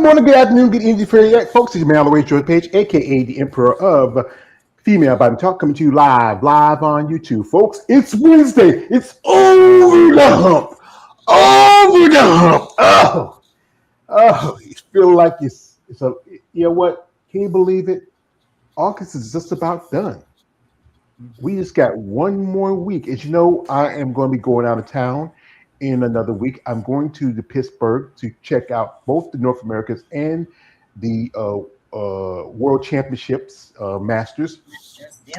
morning, good afternoon, good evening, fair yet, folks. It's man, Mallory George Page, aka the Emperor of Female Body Talk, coming to you live on YouTube, folks. It's Wednesday. It's over the hump. Over the hump. It feels like it's a. You know what? Can you believe it? August is just about done. We just got one more week. As you know, I am going to be going out of town in another week. I'm going to the Pittsburgh to check out both the North Americas and the World Championships Masters.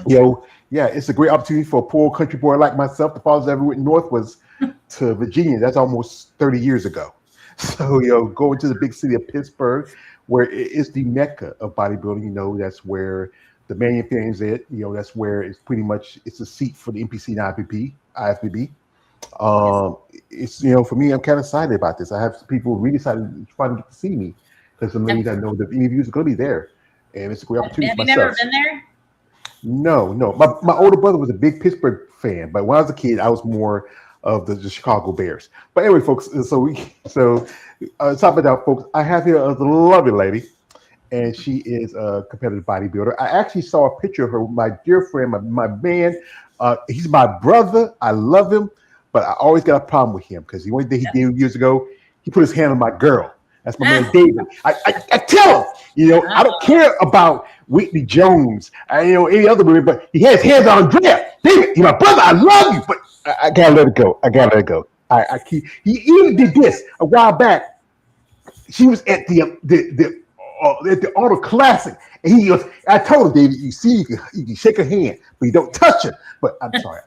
Yeah, it's a great opportunity for a poor country boy like myself. The farthest I ever went north was to Virginia. That's almost 30 years ago. So, going to the big city of Pittsburgh, where it is the mecca of bodybuilding. That's where the Manion fans is. That's where it's pretty much it's a seat for the NPC and IFBB. It's for me, I'm kind of excited about this. I have people really excited trying to get to see me because some ladies I know the interviews are going to be there, and it's a great opportunity. Have you never been there? No. My older brother was a big Pittsburgh fan, but when I was a kid, I was more of the Chicago Bears. But anyway, folks, top it out, folks. I have here a lovely lady, and she is a competitive bodybuilder. I actually saw a picture of her with my dear friend, my man. He's my brother. I love him, but I always got a problem with him because the only thing he did years ago, he put his hand on my girl. That's my man David. I tell him, I don't care about Whitney Jones, any other women, but he has hands on Andrea. David, you're my brother. I love you, but I gotta let it go. He even did this a while back. She was at the Auto Classic, and he goes. I told him, David, you can shake her hand, but you don't touch her. But I'm sorry.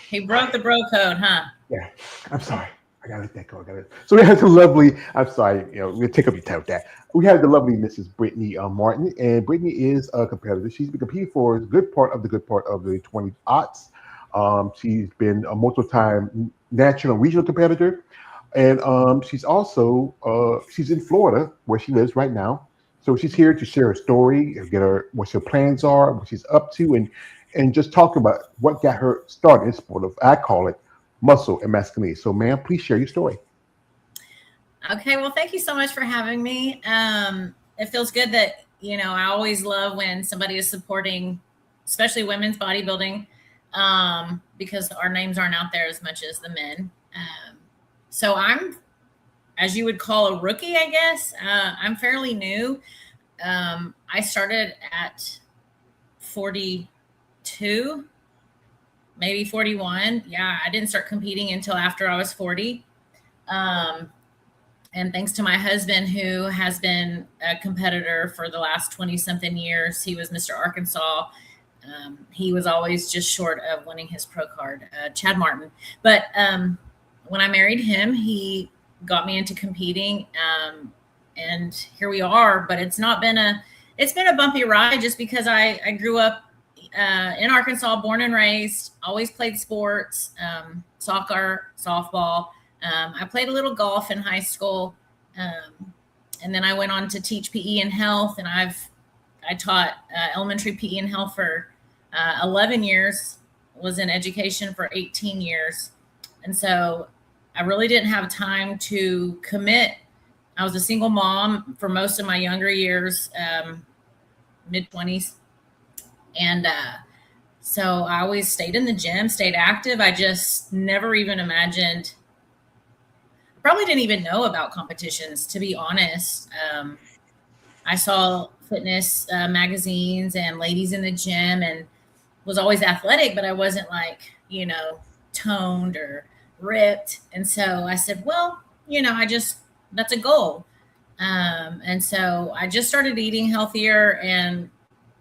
He broke the bro code, huh? Yeah, I'm sorry. I gotta let that go. So we have the lovely. I'm sorry. We'll take up your time with that. We have the lovely Mrs. Brittany Martin, and Brittany is a competitor. She's been competing for a good part of the 20-aughts. She's been a multiple-time national and regional competitor, and she's also she's in Florida where she lives right now. So she's here to share her story, what her plans are, what she's up to, and just talk about what got her started in sport of, I call it, muscle and masculinity. So, ma'am, please share your story. Okay, well, thank you so much for having me. It feels good that, I always love when somebody is supporting, especially women's bodybuilding, because our names aren't out there as much as the men. So I'm, as you would call a rookie, I guess. I'm fairly new. I started at 42, maybe 41. Yeah, I didn't start competing until after I was 40. And thanks to my husband, who has been a competitor for the last 20-something years. He was Mr. Arkansas. He was always just short of winning his pro card, Chad Martin. But when I married him, he got me into competing. And here we are. But it's been a bumpy ride just because I grew up in Arkansas, born and raised, always played sports, soccer, softball. I played a little golf in high school. And then I went on to teach PE and health. And I taught elementary PE and health for 11 years, was in education for 18 years. And so I really didn't have time to commit. I was a single mom for most of my younger years, mid-20s. And so I always stayed in the gym, stayed active. I just never even imagined, probably didn't even know about competitions, to be honest. I saw fitness magazines and ladies in the gym and was always athletic, but I wasn't toned or ripped. And so I said, well, that's a goal. And so I just started eating healthier and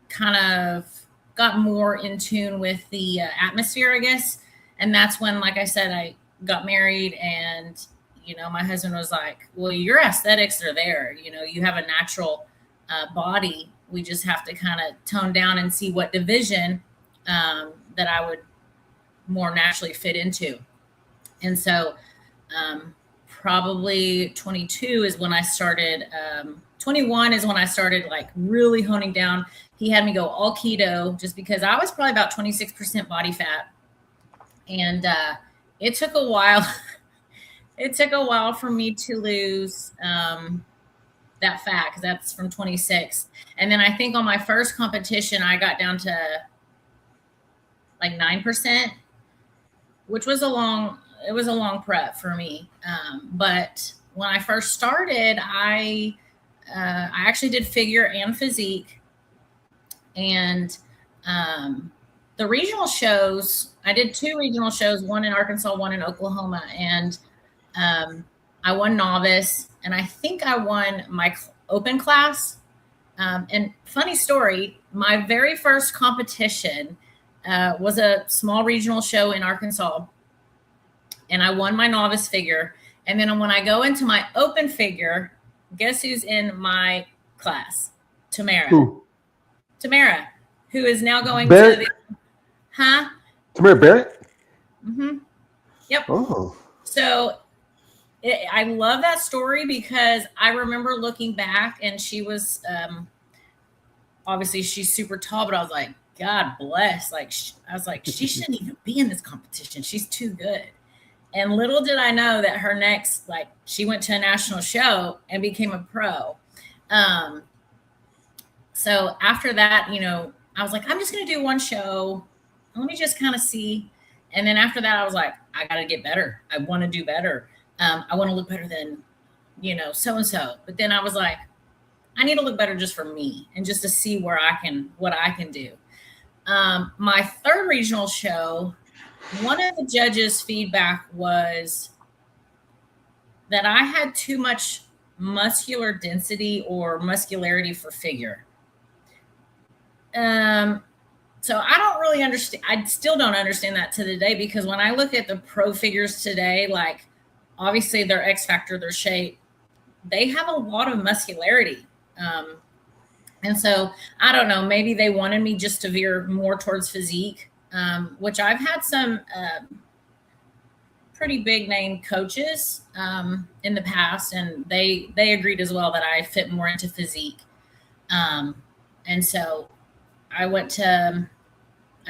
kind of got more in tune with the atmosphere, I guess. And that's when, like I said, I got married and, my husband was like, well, your aesthetics are there. You have a natural body. We just have to kind of tone down and see what division that I would more naturally fit into. And so probably 22 is when I started, 21 is when I started really honing down. He had me go all keto just because I was probably about 26% body fat. And it took a while. It took a while for me to lose that that fat because that's from 26. And then I think on my first competition, I got down to like 9%, which was a long prep for me. But when I first started, I actually did figure and physique. And the regional shows, I did 2 regional shows, one in Arkansas, one in Oklahoma. And I won novice, and I think I won my open class. And funny story, my very first competition was a small regional show in Arkansas, and I won my novice figure. And then when I go into my open figure, guess who's in my class? Tamara. Who? Tamara, who is now going Barrett? to the... Huh? Tamara Barrett? Mm-hmm. Yep. Oh. So I love that story because I remember looking back, and she was obviously she's super tall, but I was like, God bless. Like, I was like, she shouldn't even be in this competition. She's too good. And little did I know that her next, like, she went to a national show and became a pro. So after that, you know, I was like, I'm just going to do one show. Let me just kind of see. And then after that, I was like, I got to get better. I want to do better. I want to look better than, you know, so-and-so. But then I was like, I need to look better just for me and just to see what I can do. My third regional show, one of the judges' feedback was that I had too much muscular density or muscularity for figure. So I don't really understand. I still don't understand that to the day, because when I look at the pro figures today, like, obviously their X factor, their shape, they have a lot of muscularity. And so I don't know, maybe they wanted me just to veer more towards physique, which I've had some pretty big name coaches in the past, and they agreed as well that I fit more into physique. And so I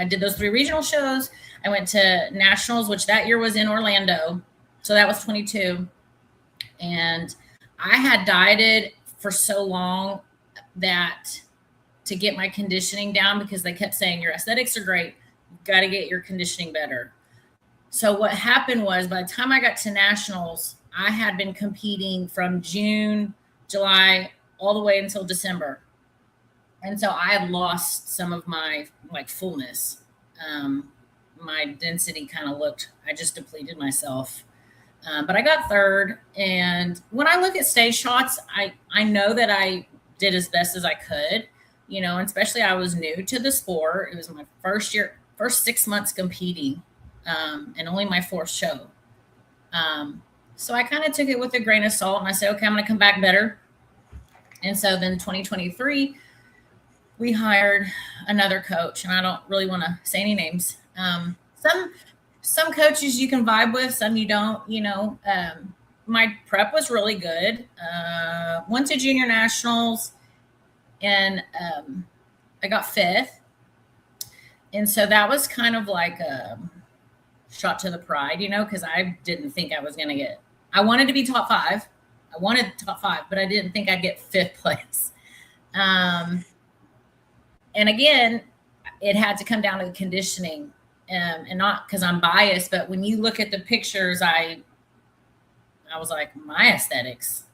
did those 3 regional shows. I went to nationals, which that year was in Orlando. So that was 22. And I had dieted for so long that to get my conditioning down, because they kept saying your aesthetics are great, you've got to get your conditioning better. So what happened was, by the time I got to nationals, I had been competing from June, July, all the way until December. And so I had lost some of my like fullness. My density kind of looked, I just depleted myself. But I got third. And when I look at stage shots, I know that I did as best as I could, you know, and especially I was new to the sport. It was my first 6 months competing, and only my 4th show. So I kind of took it with a grain of salt, and I said, okay, I'm going to come back better. And so then 2023, we hired another coach, and I don't really want to say any names. Some coaches you can vibe with, some you don't, you know. My prep was really good. Went to junior nationals, and I got 5th. And so that was kind of like a shot to the pride, you know, because I didn't think I was going to get, I wanted to be top 5. I wanted top 5, but I didn't think I'd get 5th place. And again, it had to come down to the conditioning, and not because I'm biased, but when you look at the pictures, I was like, my aesthetics,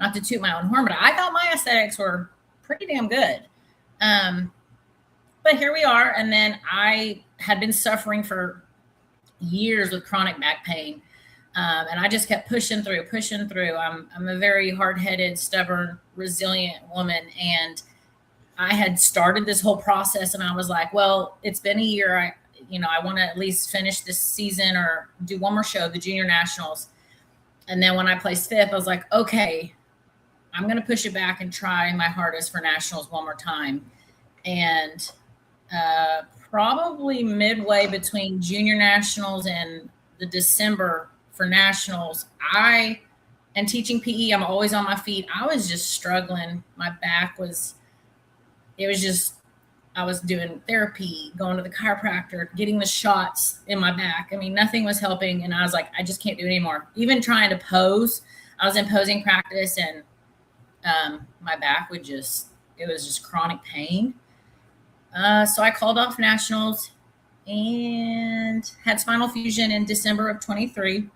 not to toot my own horn, but I thought my aesthetics were pretty damn good. But here we are. And then I had been suffering for years with chronic back pain. And I just kept pushing through. I'm a very hard-headed, stubborn, resilient woman. And I had started this whole process, and I was like, well, it's been a year. I want to at least finish this season or do one more show, the junior nationals. And then when I placed 5th, I was like, okay, I'm going to push it back and try my hardest for nationals one more time. And probably midway between junior nationals and the December for nationals, and teaching PE, I'm always on my feet. I was just struggling. My back was, I was doing therapy, going to the chiropractor, getting the shots in my back. I mean, nothing was helping. And I was like, I just can't do it anymore. Even trying to pose, I was in posing practice, and My back would it was just chronic pain. So I called off nationals and had spinal fusion in December of 23.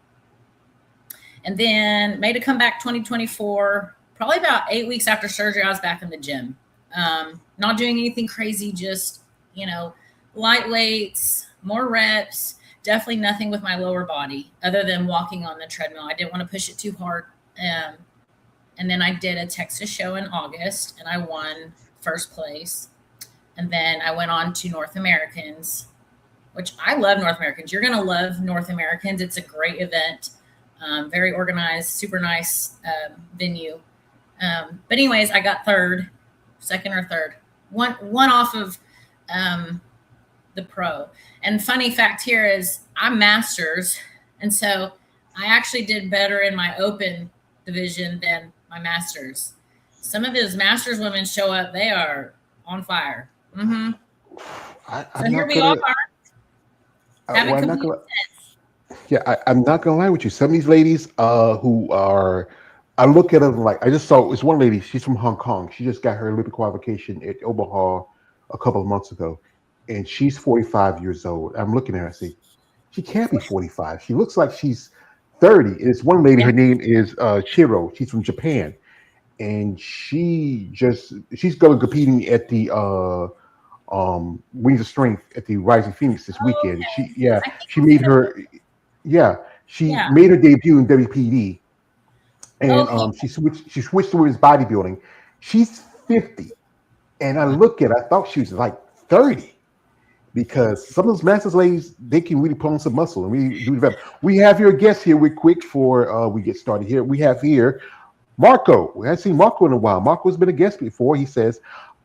And then made a comeback 2024. Probably about 8 weeks after surgery, I was back in the gym. Not doing anything crazy, just, light weights, more reps, definitely nothing with my lower body other than walking on the treadmill. I didn't want to push it too hard. And then I did a Texas show in August and I won first place. And then I went on to North Americans, which I love North Americans. You're going to love North Americans. It's a great event. Very organized, super nice venue. But anyways, I got second or third, one off of the pro. And funny fact here is I'm masters. And so I actually did better in my open division than my masters. Some of those masters women show up, they are on fire. Mm-hmm. So here we are. Haven't competed since. Yeah, I'm not gonna lie with you. Some of these ladies who are, I look at them like, I just saw it's one lady. She's from Hong Kong. She just got her Olympic qualification at Omaha a couple of months ago, and she's 45 years old. I'm looking at her. I say, she can't be 45. She looks like she's 30. And it's one lady. Her name is Chiro. She's from Japan, and she's going to competing at the Wings of Strength at the Rising Phoenix this weekend. Okay. She made her made her debut in WPD, and she switched towards bodybuilding. She's 50, and I thought she was like 30, because some of those masters ladies, they can really put on some muscle and really do develop. We have your guest here. We're quick before we get started here. We have here Marco. We haven't seen Marco in a while. Marco's been a guest before. He says,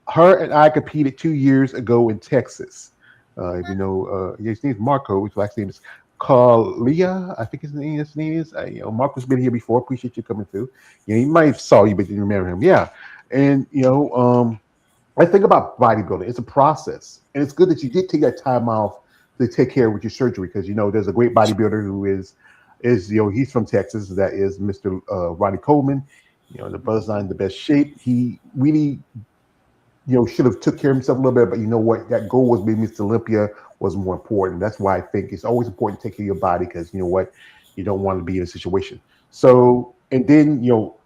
her and I competed 2 years ago in Texas. If you know, his name is Marco. His last name is Kalia. I think his name is. Marco's been here before. Appreciate you coming through. He might have saw you, but didn't remember him. Yeah, and I think about bodybuilding. It's a process, and it's good that you did take that time off to take care with your surgery, because there's a great bodybuilder who is he's from Texas. That is Mr. Ronnie Coleman. The brother's not in the best shape. He really should have took care of himself a little bit, but you know what? That goal was being Mr. Olympia was more important. That's why I think it's always important to take care of your body, because you know what? You don't want to be in a situation. So, and then,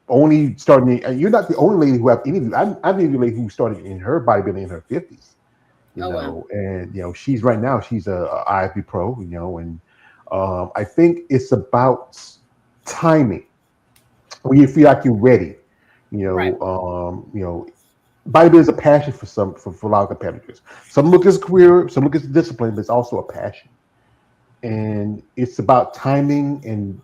only starting, and you're not the only lady who I've interviewed. I've interviewed a lady who started in her bodybuilding in her 50s, Wow. And, she's right now, she's a IFB pro, and I think it's about timing when you feel like you're ready, Right. Bodybuilding is a passion for a lot of competitors. Some look as a career, some look as a discipline, but it's also a passion. And it's about timing and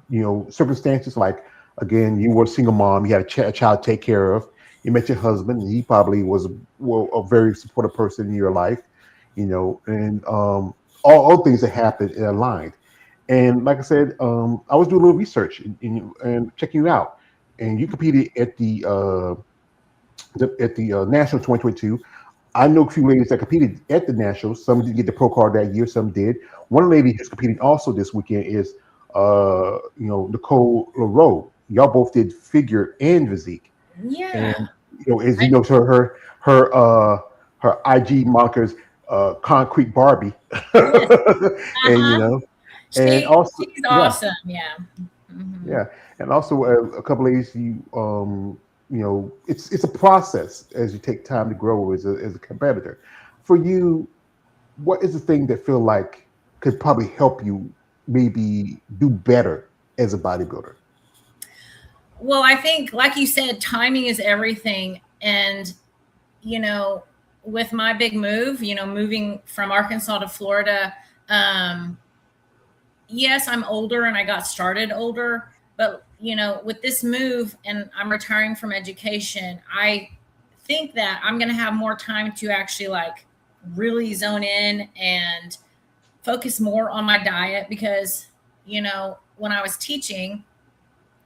circumstances. Like, again, you were a single mom, you had a child to take care of. You met your husband, and he probably was a very supportive person in your life, and all things that happened and aligned. And like I said, I was doing a little research and checking you out, and you competed at the National 2022. I know a few ladies that competed at the Nationals. Some didn't get the pro card that year, some did. One lady who's competing also this weekend is Nicole LaRoe. Y'all both did figure and physique. Yeah. And as you know, so her IG monikers Concrete Barbie. And and also she's awesome. Yeah. Mm-hmm. Yeah. And also a couple ladies it's a process as you take time to grow as a competitor. For you, what is the thing that feel like could probably help you maybe do better as a bodybuilder? Well, I think, like you said, timing is everything. And, with my big move, moving from Arkansas to Florida, yes, I'm older and I got started older, but with this move and I'm retiring from education, I think that I'm going to have more time to actually really zone in and focus more on my diet, because, when I was teaching,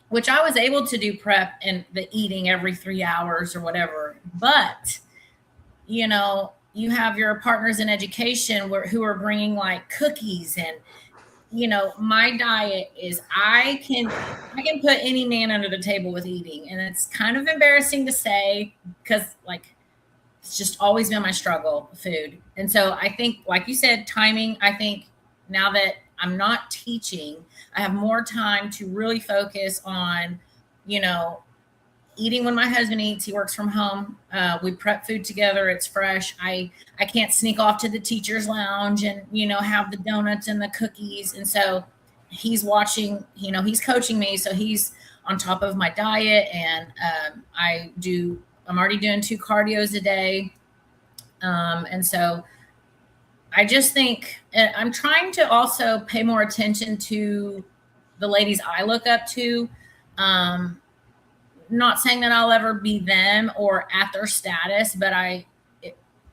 which I was able to do prep and the eating every 3 hours or whatever, but, you have your partners in education who are bringing cookies and my diet is I can put any man under the table with eating, and it's kind of embarrassing to say because like it's just always been my struggle, food. And so I think, like you said, timing. I think now that I'm not teaching, I have more time to really focus on, eating when my husband eats. He works from home. We prep food together. It's fresh. I can't sneak off to the teacher's lounge and have the donuts and the cookies. And so he's watching. He's coaching me, so he's on top of my diet. And I'm already doing 2 cardios a day, and so I just think I'm trying to also pay more attention to the ladies I look up to. Not saying that I'll ever be them or at their status, but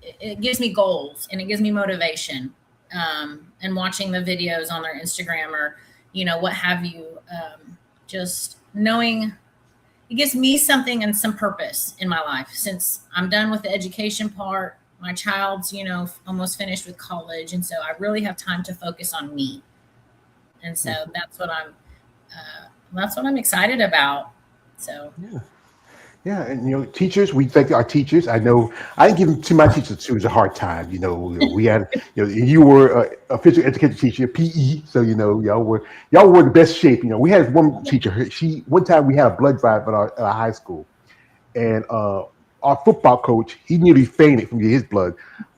it gives me goals and it gives me motivation. And watching the videos on their Instagram or, what have you, just knowing it gives me something and some purpose in my life. Since I'm done with the education part, my child's, almost finished with college. And so I really have time to focus on me. And so that's what I'm excited about. So yeah, and teachers, we thank our teachers. I know I didn't give them to my teachers too. It was a hard time. We had you were a physical education teacher, PE, so y'all were in the best shape. We had one teacher. One time we had a blood drive at our high school, and our football coach, he nearly fainted from his blood.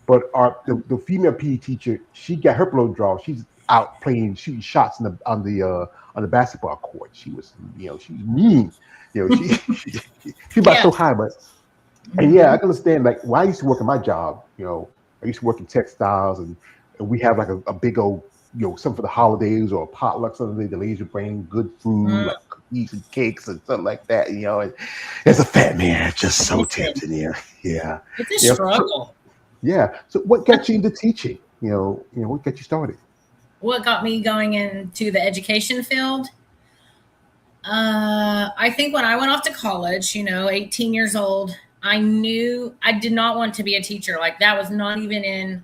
But the female PE teacher, she got her blood draw. She's out shooting shots on the basketball court. She was she was mean. She about so high, but and I can understand. Like when I used to work in my job, I used to work in textiles, and we have like a big old something for the holidays or potluck. Something the ladies would bring good food like cookies and cakes and something like that. And as a fat man, it's just so tempting. Yeah, it's a struggle. So what got you into teaching? What got you started? What got me going into the education field? I think when I went off to college, 18 years old, I knew I did not want to be a teacher. Like that was not even in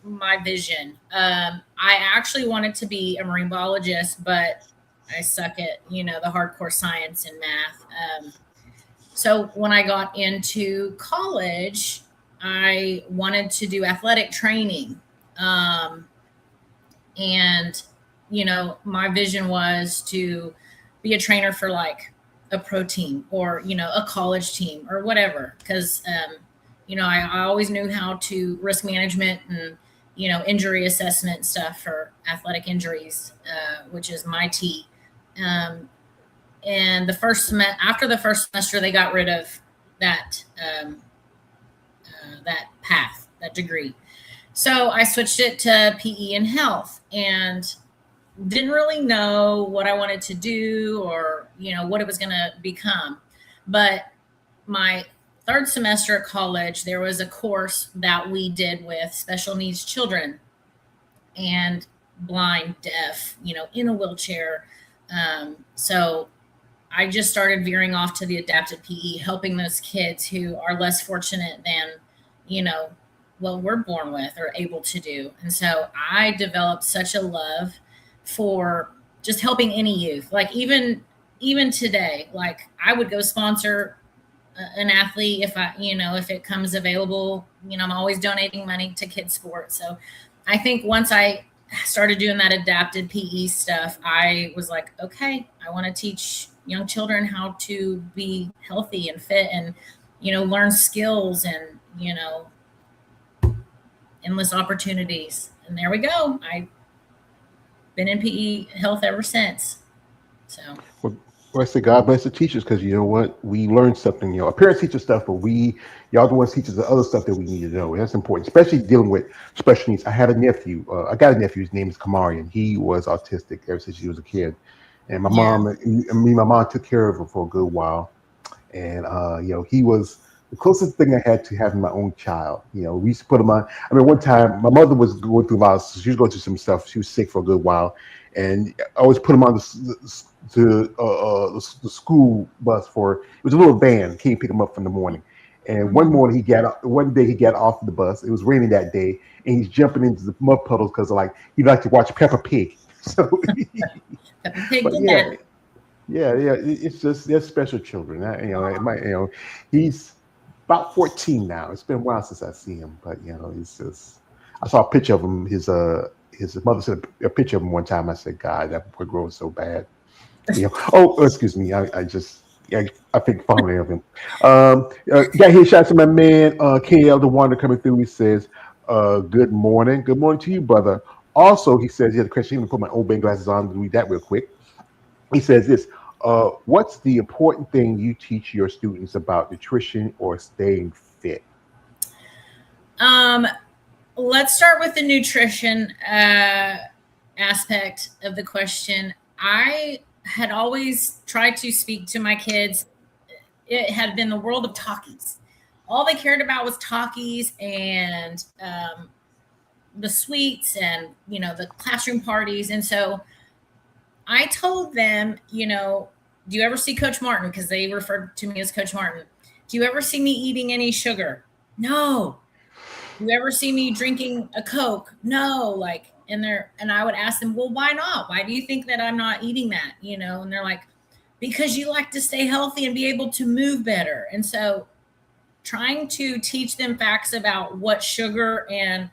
my vision. I actually wanted to be a marine biologist, but I suck at, the hardcore science and math. So when I got into college, I wanted to do athletic training. And, my vision was to be a trainer for like a pro team or, a college team or whatever. Cause, I always knew how to risk management and, injury assessment stuff for athletic injuries, which is my T. And after the first semester, they got rid of that path, that degree. So I switched it to PE and health and didn't really know what I wanted to do or, what it was going to become. But my 3rd semester at college, there was a course that we did with special needs children and blind, deaf, in a wheelchair. So I just started veering off to the adapted PE, helping those kids who are less fortunate than, what we're born with or able to do. And so I developed such a love for just helping any youth. Like even today, like I would go sponsor an athlete if it comes available. I'm always donating money to kids sports. So I think once I started doing that adapted PE stuff, I was like, okay, I want to teach young children how to be healthy and fit and, learn skills and, endless opportunities. And there we go. I've been in PE health ever since. So. Well, I say God bless the teachers because you know what? We learned something. Our parents teach us stuff, but y'all the ones teach us the other stuff that we need to know. And that's important, especially dealing with special needs. I got a nephew. His name is Kamari, and he was autistic ever since he was a kid. And my mom took care of him for a good while. And he was the closest thing I had to having my own child. We used to put him on. I mean, one time my mother was going through she was going through some stuff. She was sick for a good while, and I always put him on the school bus it was a little van. Came pick him up from the morning. And one day he got off the bus. It was raining that day, and he's jumping into the mud puddles because he liked to watch Peppa Pig. So, Peppa Pig but did yeah, that. yeah. It's just they're special children. It might, he's about 14 now. It's been a while since I see him, but he's just. I saw a picture of him. His mother sent a picture of him one time. I said, "God, that boy growing so bad." Oh, excuse me. I just. Yeah, I think fondly of him. Got here shots to my man KL the Wonder coming through. He says, "Good morning. Good morning to you, brother." Also, he says he had a question. I'm gonna put my old band glasses on to read that real quick. He says this, what's the important thing you teach your students about nutrition or staying fit? Um, let's start with the nutrition aspect of the question. I had always tried to speak to my kids. It had been the world of talkies. All they cared about was talkies and the sweets and the classroom parties. And so I told them, do you ever see Coach Martin? Because they referred to me as Coach Martin. Do you ever see me eating any sugar? No. Do you ever see me drinking a Coke? No. And I would ask them, well, why not? Why do you think that I'm not eating that? And they're like, because you like to stay healthy and be able to move better. And so trying to teach them facts about what sugar and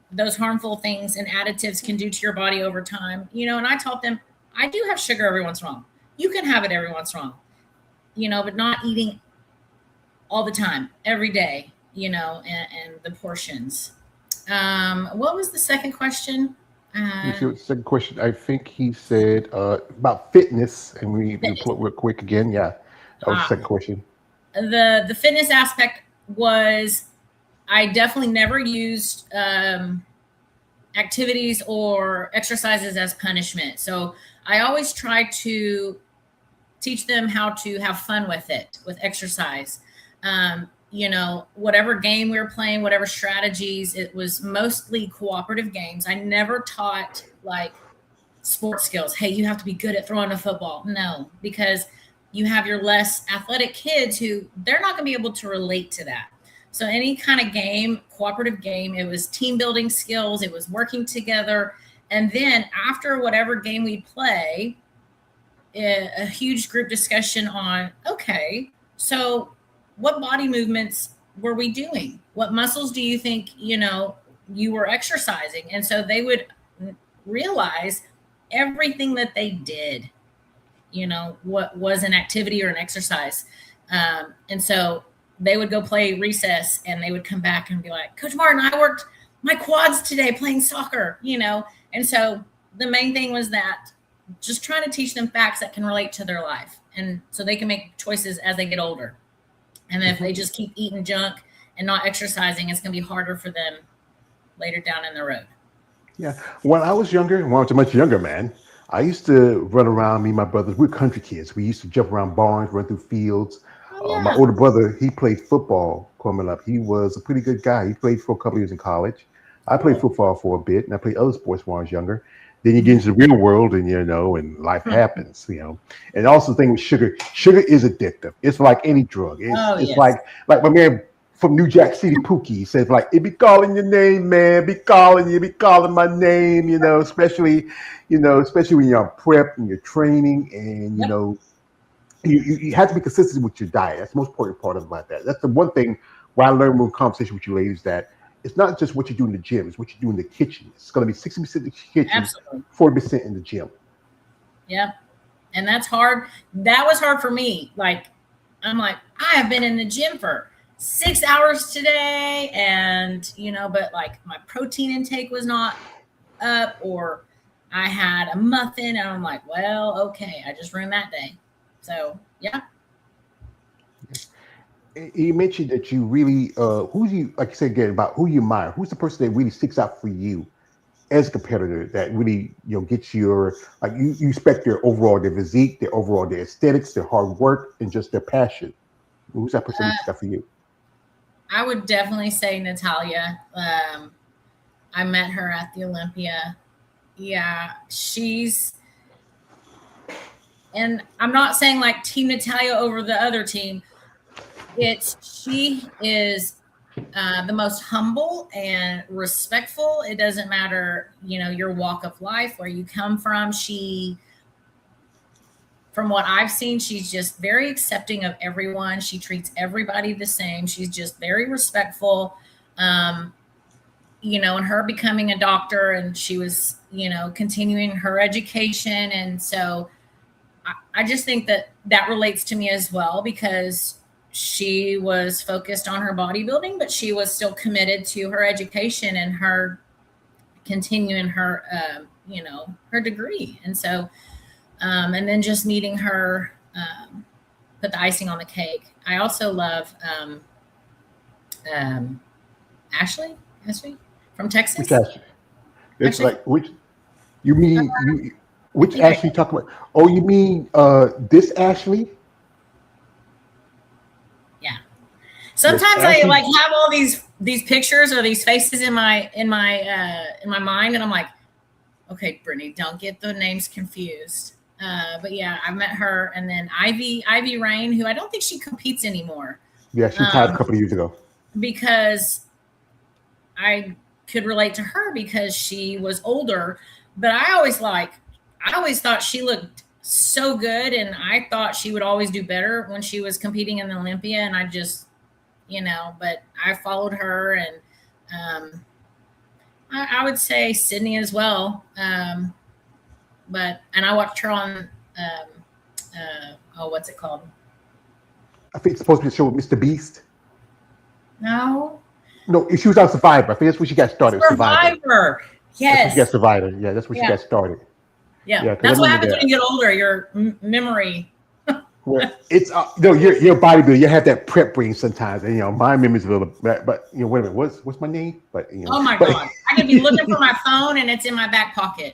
those harmful things and additives can do to your body over time, and I taught them, I do have sugar every once in a while. You can have it every once in a while, but not eating all the time, every day, and the portions. What was the second question? Second question, I think he said about fitness, and we Fitness. pull it real quick again. Yeah, that was the second question. The fitness aspect was, I definitely never used activities or exercises as punishment. So I always try to teach them how to have fun with it, with exercise. Whatever game we were playing, whatever strategies, it was mostly cooperative games. I never taught like sports skills. Hey, you have to be good at throwing a football. No, because you have your less athletic kids who they're not going to be able to relate to that. So any kind of game, cooperative game, it was team building skills, it was working together. And then after whatever game we play, a huge group discussion on, okay, so what body movements were we doing? What muscles do you think, you were exercising? And so they would realize everything that they did, what was an activity or an exercise. And so they would go play recess and they would come back and be like, Coach Martin, I worked my quads today playing soccer, And so the main thing was that just trying to teach them facts that can relate to their life. And so they can make choices as they get older. And if they just keep eating junk and not exercising, it's going to be harder for them later down in the road. Yeah. When I was younger, when I was a much younger man, I used to run around, me and my brothers, we're country kids. We used to jump around barns, run through fields. My older brother, he played football coming up. He was a pretty good guy. He played for a couple of years in college. I played football for a bit, and I played other sports when I was younger. Then you get into the real world, and and life happens, And also the thing with sugar, sugar is addictive. It's like any drug. It's yes. like my man from New Jack City, Pookie, says like, it be calling your name, man, be calling my name, especially when you're on prep and you're training, and you have to be consistent with your diet. That's the most important part about that. That's the one thing where I learned from conversation with you ladies, that it's not just what you do in the gym, it's what you do in the kitchen. It's going to be 60% in the kitchen, Absolutely. 40% in the gym. Yeah. And that's hard. That was hard for me. I'm like, I have been in the gym for 6 hours today, and but like my protein intake was not up, or I had a muffin, and I'm like, well, okay, I just ruined that day. So yeah. You mentioned that you really who do you, like you said again, about who you admire, who's the person that really sticks out for you as a competitor, that really gets your, like, you respect their physique, their aesthetics, their hard work, and just their passion. Who's that person that sticks out for you? I would definitely say Natalia. I met her at the Olympia. Yeah, and I'm not saying like Team Natalia over the other team. She is the most humble and respectful. It doesn't matter, your walk of life, where you come from. From what I've seen, she's just very accepting of everyone. She treats everybody the same. She's just very respectful. And her becoming a doctor, and she was, continuing her education. And so I just think that relates to me as well, because she was focused on her bodybuilding, but she was still committed to her education and her continuing her, her degree. And so, and then just meeting her, put the icing on the cake. I also love Ashley from Texas. Which Ashley? It's Ashley? like which you mean you which Ashley you talking about? Oh, you mean this Ashley? Yeah. Sometimes I like have all these pictures or these faces in my mind, and I'm like, okay, Brittany, don't get the names confused. But yeah, I met her, and then Ivy Rain, who I don't think she competes anymore. Yeah, she retired a couple of years ago. Because I could relate to her because she was older, but I always thought she looked so good, and I thought she would always do better when she was competing in the Olympia. And I just, but I followed her, and I would say Sydney as well. And I watched her on, what's it called? I think it's supposed to be a show with Mr. Beast. No, she was on Survivor. I think that's where she got started. Survivor. Yes. That's where she got Survivor. Yeah, that's where she got started. Yeah, that's what happens when you get older. Your memory. Well, it's your bodybuilder. You have that prep brain sometimes, and my memory's a little. But wait a minute, what's my name? But oh my God, I could be looking for my phone and it's in my back pocket.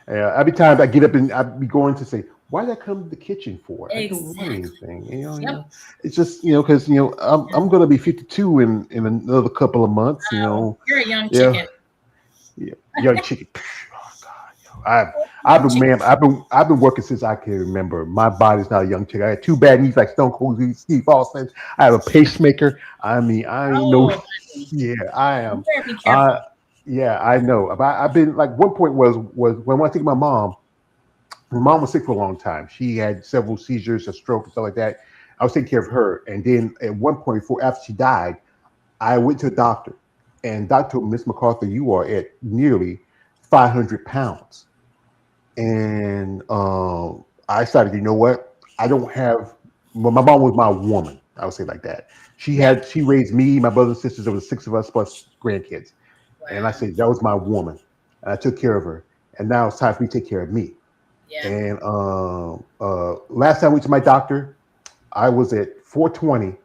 Yeah, every time I get up and I'd be going to say, why did I come to the kitchen for? Exactly. I don't want anything. Yep. It's just because I'm going to be 52 in another couple of months. You're a young chicken. Yeah, young chicken. Oh God, I've been working since I can remember. My body's not a young chicken. I had 2 bad knees like Stone Cold Steve Austin. I have a pacemaker. I mean, I ain't no. Yeah, I am. Be careful. Yeah, I know. I've been like one point was when I think of my mom. My mom was sick for a long time. She had several seizures, a stroke, and stuff like that. I was taking care of her, and then at one point, after she died, I went to a doctor, and doctor told me, Miss MacArthur, you are at nearly 500 pounds. And I started, you know what? I don't have. Well, my mom was my woman. I would say like that. She raised me, my brothers and sisters. There was 6 of us plus grandkids. Wow. And I said that was my woman, and I took care of her. And now it's time for me to take care of me. Yeah. And last time I went to my doctor, I was at 420,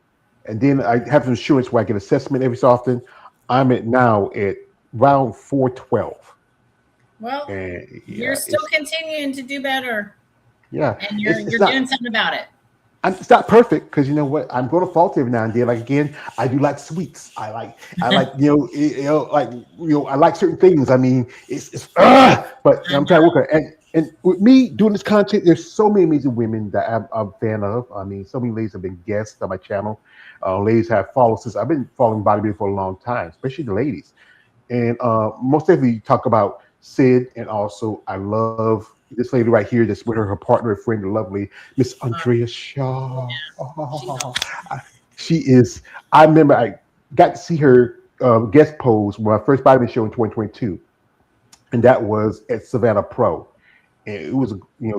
and then I have insurance where I get assessment every so often. I'm now at around 412. Well, you're still continuing to do better. Yeah, and you're doing something about it. It's not perfect because you know what, I'm going to fault every now and then. Like again, I do like sweets. I like I like certain things. I mean, but I'm trying to work on it. And with me doing this content, there's so many amazing women that I'm a fan of. I mean, so many ladies have been guests on my channel. Ladies have followed since I've been following bodybuilding for a long time, especially the ladies. And most definitely talk about Sid, and also I love this lady right here that's with her partner, friend, the lovely Miss Andrea Shaw. She is. I remember I got to see her guest pose when my first bodybuilding show in 2022, and that was at Savannah Pro. And it was,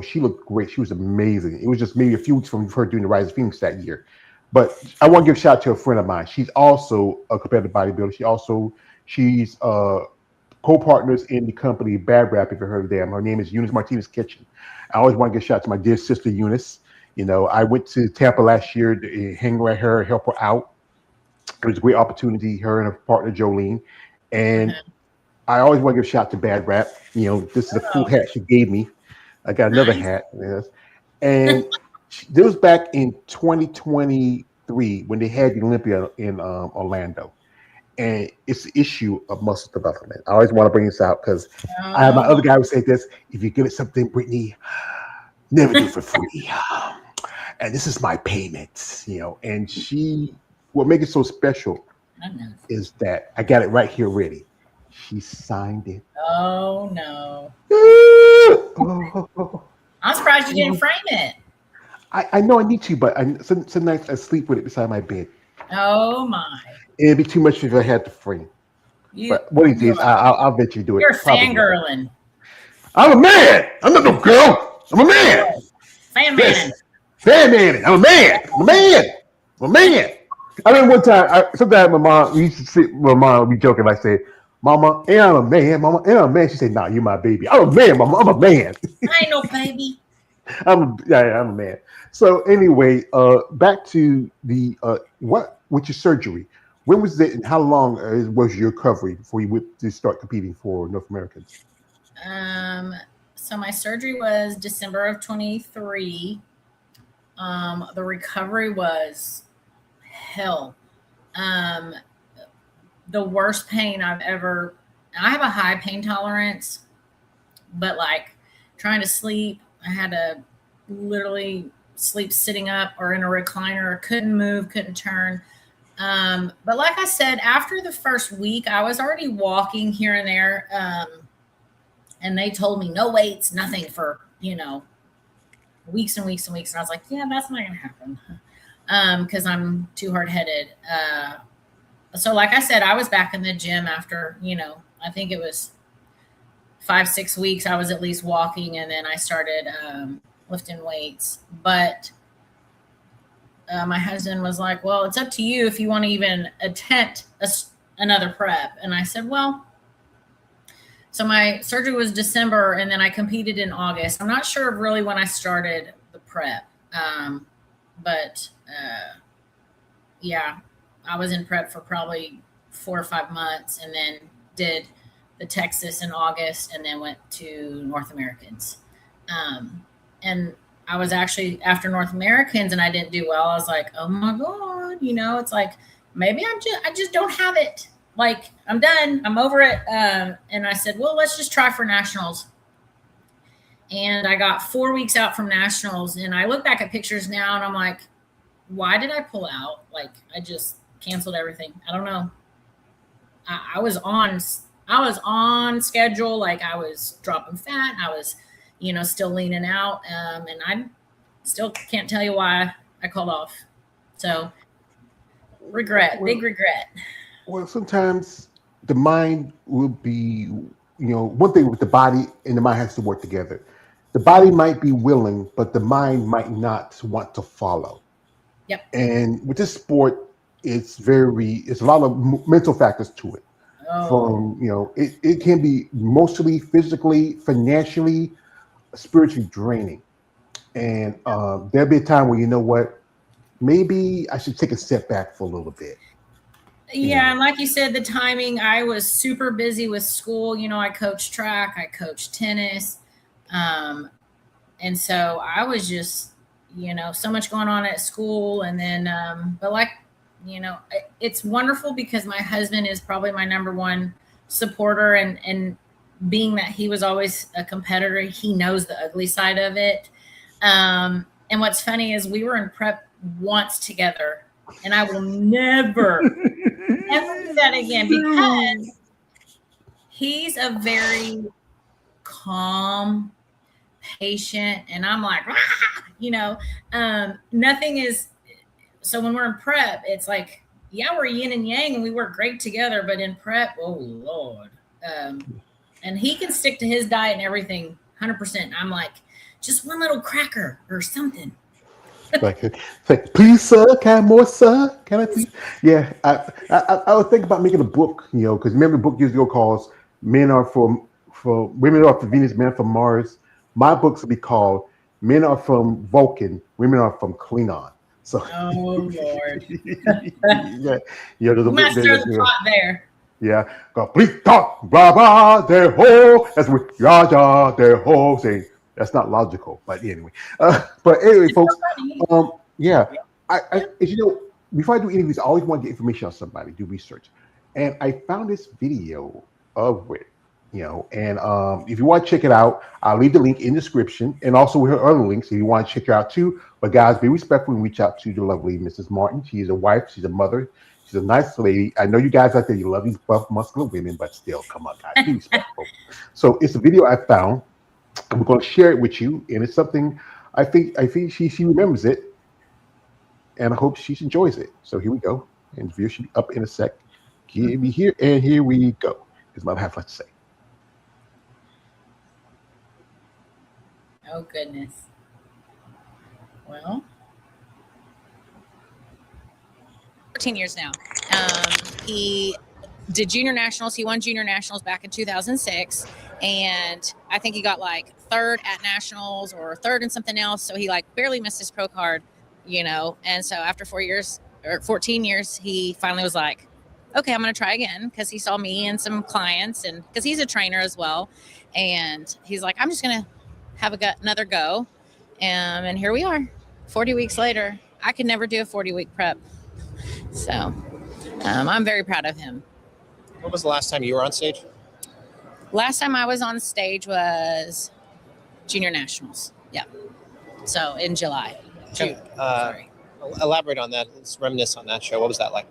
she looked great. She was amazing. It was just maybe a few weeks from her doing the Rise of Phoenix that year. But I want to give a shout out to a friend of mine. She's also a competitive bodybuilder. She's co-partners in the company Bad Rap, if you heard of them. Her name is Eunice Martinez Kitchen. I always want to give a shout out to my dear sister Eunice. I went to Tampa last year to hang with her, help her out. It was a great opportunity, her and her partner Jolene. And I always want to give a shout out to Bad Rap. This is a cool hat she gave me. I got another hat. Yes. And this was back in 2023 when they had the Olympia in Orlando. And it's the issue of muscle development. I always want to bring this out because I have my other guy who say this: if you're good at something, Brittany, never do it for free. And this is my payment, And what makes it so special I know. is that I got it right here ready. She signed it. Oh no. Oh, I'm surprised you didn't frame it. I know I need to, but some nights I sleep with it beside my bed. Oh my. It'd be too much if I had to frame. You But what it you is, I'll bet you do you're it. Probably. fangirling. I'm a man. I'm not no girl. I'm a man. Fan Yes. manning. Fan man. I'm a man. I'm a man. I'm a man. I remember one time, sometimes my mom, we used to sit, my mom would be joking. I said, Mama, and I'm a man. Mama, and I'm a man. She said, Nah, you're my baby. I'm a man, Mama. I'm a man. I ain't no baby. I'm a man. So anyway, back to the what with your surgery. When was it, and how long was your recovery before you went to start competing for North Americans? Um, so my surgery was December of 23. The recovery was hell. Um, the worst pain I've ever. I have a high pain tolerance, but like trying to sleep, I had to literally sleep sitting up or in a recliner. Couldn't move, couldn't turn. But like I said, after the first week, I was already walking here and there. And they told me no weights, nothing for, weeks and weeks and weeks. And I was like, yeah, that's not going to happen because I'm too hard headed. So like I said, I was back in the gym after, I think it was 5-6 weeks. I was at least walking, and then I started lifting weights. But my husband was like, well, it's up to you if you want to even attempt another prep. And I said, well, so my surgery was December, and then I competed in August. I'm not sure really when I started the prep. But yeah, I was in prep for probably 4 or 5 months, and then did the Texas in August, and then went to North Americans. And I was actually after North Americans, and I didn't do well. I was like, oh my God, it's like, maybe I just don't have it. Like, I'm done. I'm over it. And I said, well, let's just try for nationals. And I got 4 weeks out from nationals, and I look back at pictures now, and I'm like, why did I pull out? Like, I just canceled everything. I don't know. I was on schedule. Like, I was dropping fat. I was, still leaning out. And I still can't tell you why I called off. So big regret. Well, sometimes the mind will be, one thing with the body and the mind has to work together. The body might be willing, but the mind might not want to follow. Yep. And with this sport, it's a lot of mental factors to it. Oh. From, it can be mostly physically, financially, spiritually draining. And there'll be a time where, you know what, maybe I should take a step back for a little bit. Yeah, and like you said, the timing, I was super busy with school. I coached track, I coached tennis. And so I was just, so much going on at school. And then, but like, it's wonderful because my husband is probably my number one supporter. And being that he was always a competitor, he knows the ugly side of it. And what's funny is we were in prep once together, and I will never do that again because he's a very calm, patient, and I'm like, nothing is. So when we're in prep, it's like, yeah, we're yin and yang, and we work great together. But in prep, oh Lord, and he can stick to his diet and everything 100%. I'm like, just one little cracker or something. Like, please, sir, can I have more, sir? Can I please? Yeah, I would think about making a book, because remember the book years ago calls "Men Are for Women Are for Venus, Men Are for Mars." My books will be called "Men Are from Vulcan, Women Are from Klingon." So, oh Lord, yeah, there's you might stir the pot there. Yeah, complete talk, blah blah, their whole. That's what ya their whole saying. That's not logical, but anyway. But anyway, folks. Yeah, I before I do interviews, I always want to get information on somebody, do research, and I found this video of it. And if you want to check it out, I'll leave the link in the description, and also with her other links if you want to check her out too. But guys, be respectful and reach out to the lovely Mrs. Martin. She's a wife, she's a mother, She's a nice lady. I know you guys out there, you love these buff, muscular women, but still, come on, guys, be respectful. So it's a video I found, and we're going to share it with you. And it's something I think she remembers it, and I hope she enjoys it. So here we go. And the video should be up in a sec. Give me here, and here we go. Is what I have to say. Oh goodness. Well, 14 years now. He did junior nationals. He won junior nationals back in 2006. And I think he got like third at nationals or third in something else. So he like barely missed his pro card, you know. And so after 4 years or 14 years, he finally was like, okay, I'm going to try again, because he saw me and some clients, and because he's a trainer as well. And he's like, I'm just going to have another go. And here we are 40 weeks later. I could never do a 40-week prep. So I'm very proud of him. When was the last time you were on stage? Last time I was on stage was junior nationals. Yeah. So in July. June. Sorry. Elaborate on that. Let's reminisce on that show. What was that like?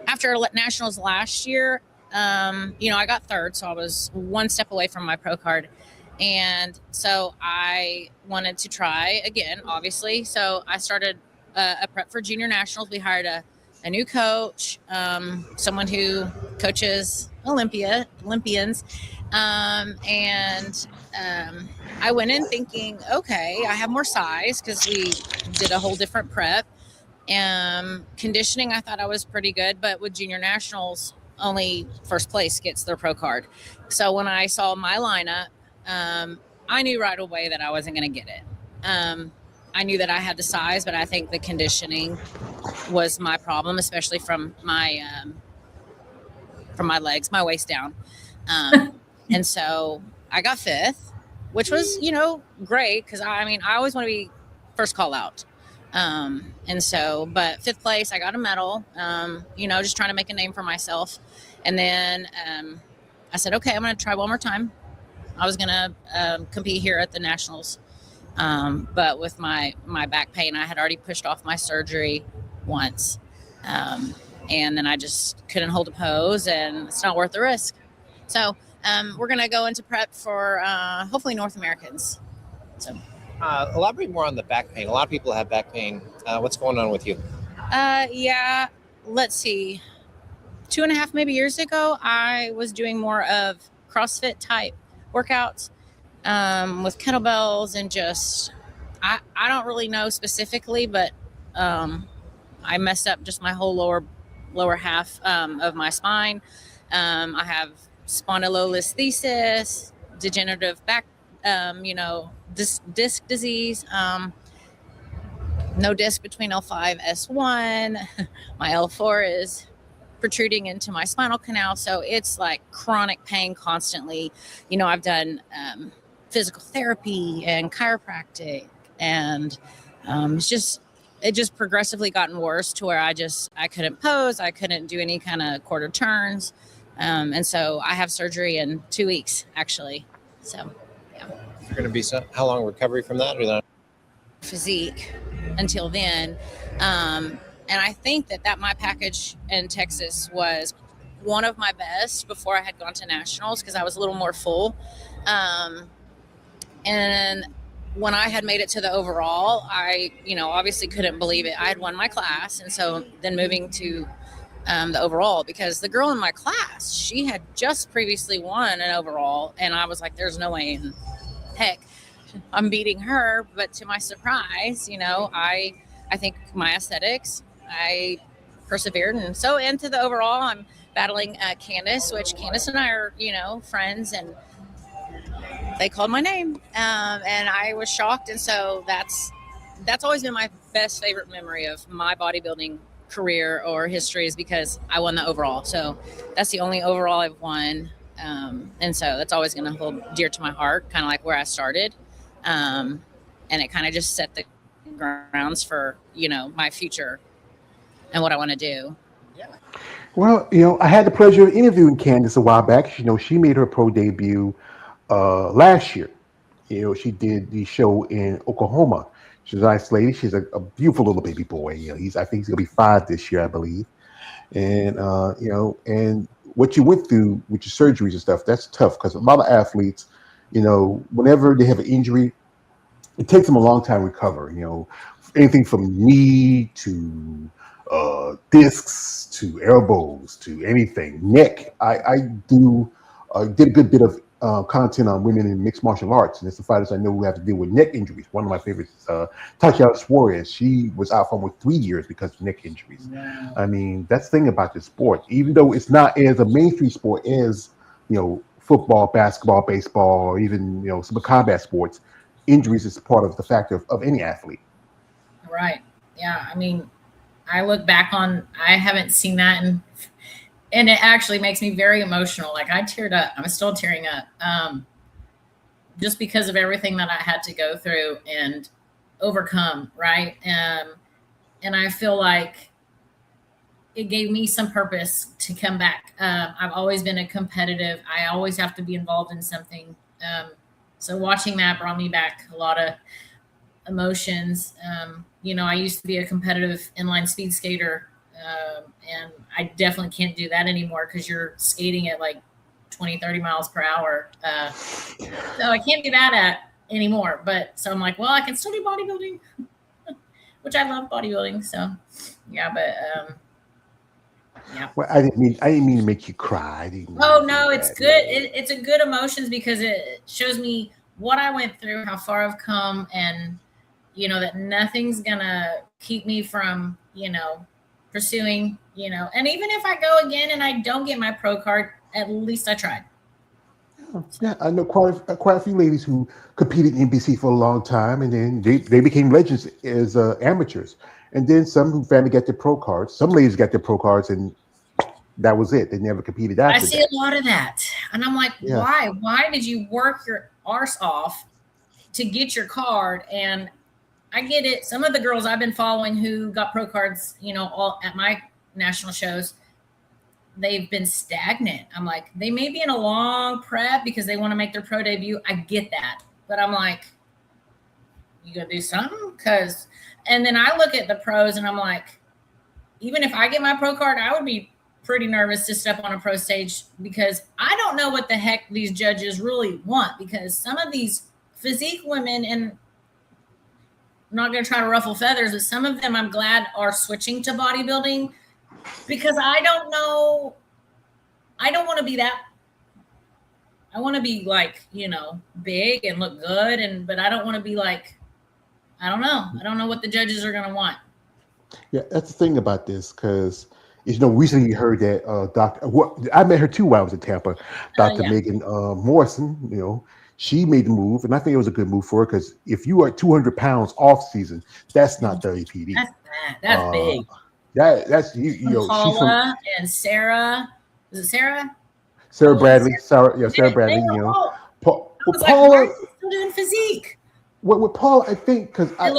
After nationals last year, you know, I got third, so I was one step away from my pro card. And so I wanted to try again, obviously. So I started a prep for junior nationals. We hired a new coach, someone who coaches Olympians. I went in thinking, okay, I have more size, because we did a whole different prep. Conditioning, I thought I was pretty good, but with junior nationals, only first place gets their pro card. So when I saw my lineup, I knew right away that I wasn't going to get it. I knew that I had the size, but I think the conditioning was my problem, especially from my legs, my waist down. And so I got fifth, which was, you know, great, because I always want to be first call out. But fifth place, I got a medal, you know, just trying to make a name for myself. And then I said, okay, I'm going to try one more time. I was going to compete here at the nationals. But with my back pain, I had already pushed off my surgery once. And then I just couldn't hold a pose, and it's not worth the risk. So we're going to go into prep for hopefully North Americans. So. Elaborate more on the back pain. A lot of people have back pain. What's going on with you? Yeah, let's see. 2.5 maybe years ago, I was doing more of CrossFit type workouts with kettlebells, and just I don't really know specifically, but I messed up just my whole lower half of my spine. I have spondylolisthesis, degenerative back, disc disease, no disc between L5, S1. My L4 is protruding into my spinal canal. So it's like chronic pain constantly. You know, I've done physical therapy and chiropractic, and it just progressively gotten worse to where I couldn't pose. I couldn't do any kind of quarter turns. And so I have surgery in 2 weeks, actually. So, yeah. You're going to be how long recovery from that? Or that? Physique until then. And I think that my package in Texas was one of my best before I had gone to nationals, because I was a little more full. And when I had made it to the overall, I, obviously couldn't believe it. I had won my class. And so then moving to the overall, because the girl in my class, she had just previously won an overall. And I was like, there's no way in heck I'm beating her. But to my surprise, I think my aesthetics, I persevered. And so into the overall, I'm battling Candace, which Candace and I are, friends, and they called my name, and I was shocked. And so that's always been my best favorite memory of my bodybuilding career or history, is because I won the overall. So that's the only overall I've won. And so that's always going to hold dear to my heart, kind of like where I started. And it kind of just set the grounds for, my future and what I want to do. Yeah. Well, I had the pleasure of interviewing Candace a while back. She made her pro debut last year. She did the show in Oklahoma. She's a nice lady. She's a beautiful little baby boy. I think he's gonna be 5 this year, I believe. And and what you went through with your surgeries and stuff, that's tough because a lot of athletes, whenever they have an injury, it takes them a long time to recover. Anything from knee to discs to elbows to anything, neck. I did a good bit of content on women in mixed martial arts, and it's the fighters I know who have to deal with neck injuries. One of my favorites, Tatiana Suarez, she was out for almost 3 years because of neck injuries. Wow. I mean, that's the thing about this sport. Even though it's not as a mainstream sport as football, basketball, baseball, or even some combat sports, injuries is part of the factor of any athlete. Right. Yeah. I mean, I look back on, I haven't seen that, and it actually makes me very emotional. Like I teared up. I'm still tearing up, just because of everything that I had to go through and overcome. Right. And I feel like it gave me some purpose to come back. I've always been a competitive. I always have to be involved in something. So watching that brought me back a lot of emotions. I used to be a competitive inline speed skater, and I definitely can't do that anymore because you're skating at like 20, 30 miles per hour. So I can't do that anymore. But so I'm like, well, I can still do bodybuilding, which I love bodybuilding. So yeah, but yeah. Well, I didn't mean to make you cry. Oh no, it's good. It's a good emotions because it shows me what I went through, how far I've come, and that nothing's gonna keep me from pursuing. And even if I go again and I don't get my pro card, at least I tried. Yeah, I know quite a few ladies who competed in NBC for a long time, and then they became legends as amateurs. And then some who finally got their pro cards. Some ladies got their pro cards, and that was it. They never competed after. I see a lot of that, and I'm like, why? Why did you work your arse off to get your card? And I get it. Some of the girls I've been following who got pro cards, all at my national shows, they've been stagnant. I'm like, they may be in a long prep because they want to make their pro debut. I get that, but I'm like, you gonna do something? And then I look at the pros and I'm like, even if I get my pro card, I would be pretty nervous to step on a pro stage because I don't know what the heck these judges really want, because some of these physique women, and I'm not going to try to ruffle feathers, but some of them I'm glad are switching to bodybuilding because I don't know. I don't want to be that. I want to be like, big and look good. But I don't want to be like, I don't know. I don't know what the judges are going to want. Yeah, that's the thing about this, because recently you heard that I met her too while I was in Tampa. Dr. Megan Morrison, she made the move, and I think it was a good move for her because if you are 200 pounds off season, that's not WPD. That's bad. That's big. That's you. Paula and Sarah. Was it Sarah? Sarah Bradley. Sarah Bradley. Paula still doing physique. With Paul, I think because I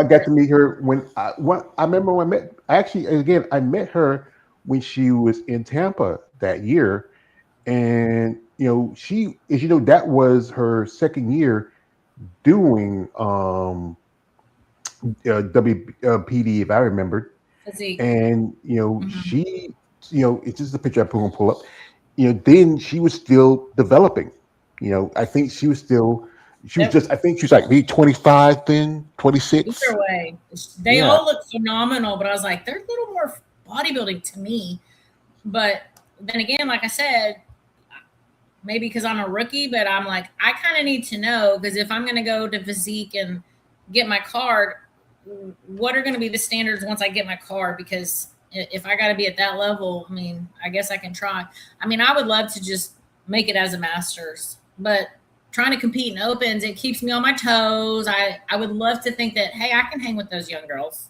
got to meet her when I remember when I met her when she was in Tampa that year, and she that was her second year doing WPD, if I remembered. Physique. And she it's just a picture I'm going to pull up. Then she was still developing. I think she was still. I think she was like maybe 25 then, 26. Either way, they all look phenomenal, but I was like, they're a little more bodybuilding to me. But then again, like I said, maybe because I'm a rookie, but I'm like, I kind of need to know, because if I'm going to go to physique and get my card, what are going to be the standards once I get my card? Because if I got to be at that level, I mean, I guess I can try. I mean, I would love to just make it as a master's, but trying to compete in opens, it keeps me on my toes. I would love to think that, hey, I can hang with those young girls.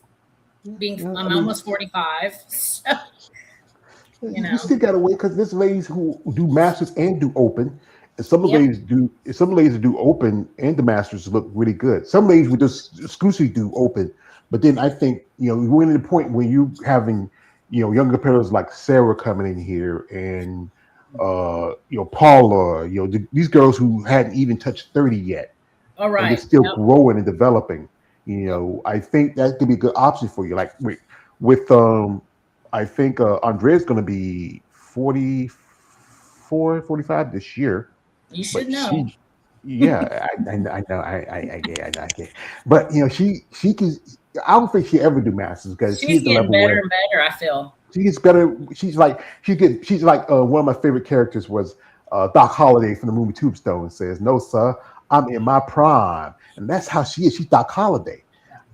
I'm almost 45. So, you still got to wait, because there's ladies who do masters and do open. And some ladies do open and the masters look really good. Some ladies would just exclusively do open. But then I think, we're in the point where you having, younger competitors like Sarah coming in here and Paula, these girls who hadn't even touched 30 yet. All right. And they're still growing and developing. I think that could be a good option for you. Like with I think Andrea's going to be 44, 45 this year, You should but know. yeah, I know, I get. But she can. I don't think she ever do masters because She's she's the getting level better where and better, I feel. she gets better. She's like one of my favorite characters was Doc Holliday from the movie Tombstone says, "No, sir, I'm in my prime," and that's how she is. She's Doc Holliday.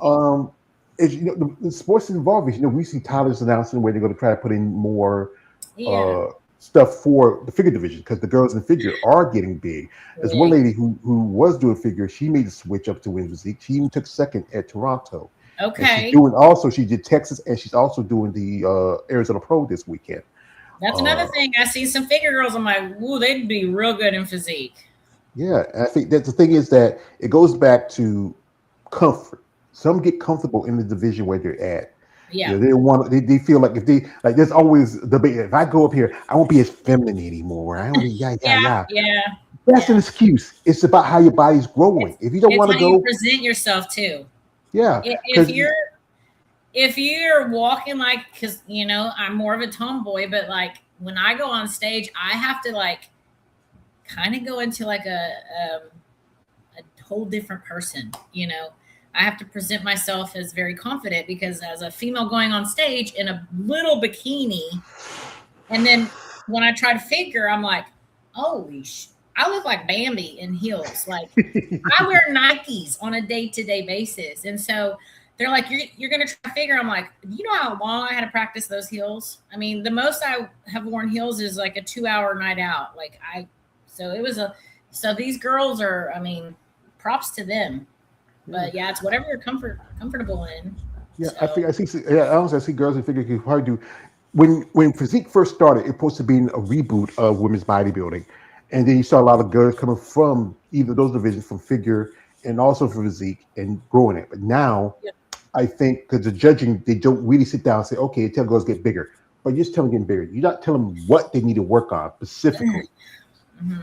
Um, the sports involved. We see Tyler's announcing where they're going to try to put in more Yeah. stuff for the figure division because the girls in figure are getting big. There's one lady who was doing figure. She made the switch up to women's physique. She even took second at Toronto. And Okay. she did Texas, and she's also doing the Arizona Pro this weekend. That's another thing. I see some figure girls. I'm like, ooh, they'd be real good in physique. Yeah, and I think that the thing is that it goes back to comfort. Some get comfortable in the division where they're at. Yeah. They want. They feel like if they like. There's always debate. If I go up here, I won't be as feminine anymore. I don't be yeah. That's an excuse. It's about how your body's growing. If you don't want to go, you present yourself too. Yeah. If you're walking like, because I'm more of a tomboy, but like when I go on stage, I have to like kind of go into like a whole different person. I have to present myself as very confident because as a female going on stage in a little bikini, and then when I try to figure, I'm like, holy I look like Bambi in heels. Like I wear Nikes on a day-to-day basis. And so they're like, you're going to try to figure. I'm like, do you know how long I had to practice those heels? I mean, the most I have worn heels is like a 2-hour night out. So these girls are, I mean, props to them. But yeah, it's whatever you're comfortable in. Yeah, so. I see girls in figure can hard do. When physique first started, it was supposed to be a reboot of women's bodybuilding. And then you saw a lot of girls coming from either those divisions, from figure and also from physique, and growing it. But now, I think because the judging, they don't really sit down and say, okay, tell girls get bigger. But you're just telling them get bigger. You're not telling them what they need to work on specifically. Mm-hmm.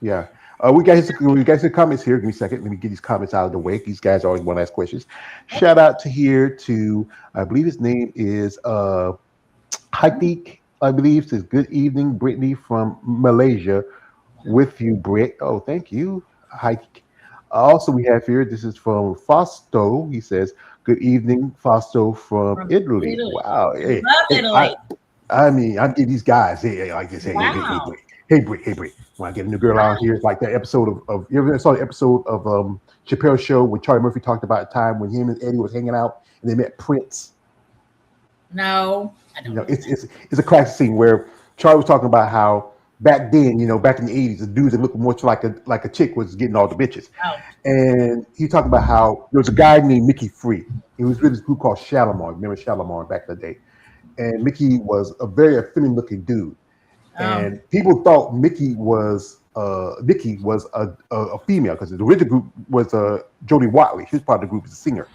Yeah. We got some comments here. Give me a second. Let me get these comments out of the way. These guys always want to ask questions. Shout out to I believe his name is Haitik, I believe. Says, good evening, Brittany from Malaysia. With you, Britt. Oh, thank you. Hi. Also, we have here, this is from Fausto. He says, good evening, Fausto from Italy. Wow. Hey, love Italy. I'm getting these guys. Hey, like this. Wow. Hey, Britt. When I get a new girl out here, it's like that episode of you ever saw the episode of Chappelle's Show when Charlie Murphy talked about a time when him and Eddie was hanging out and they met Prince? No, I don't know. It's a classic scene where Charlie was talking about how back then, back in the 80s, the dudes that looked much like a chick was getting all the bitches. Oh. And he talked about how there was a guy named Mickey Free. He was with this group called Shalimar. Remember Shalimar back in the day? And Mickey was a very effeminate looking dude. And people thought Mickey was a female because the original group was Jodie Watley. She was part of the group as a singer.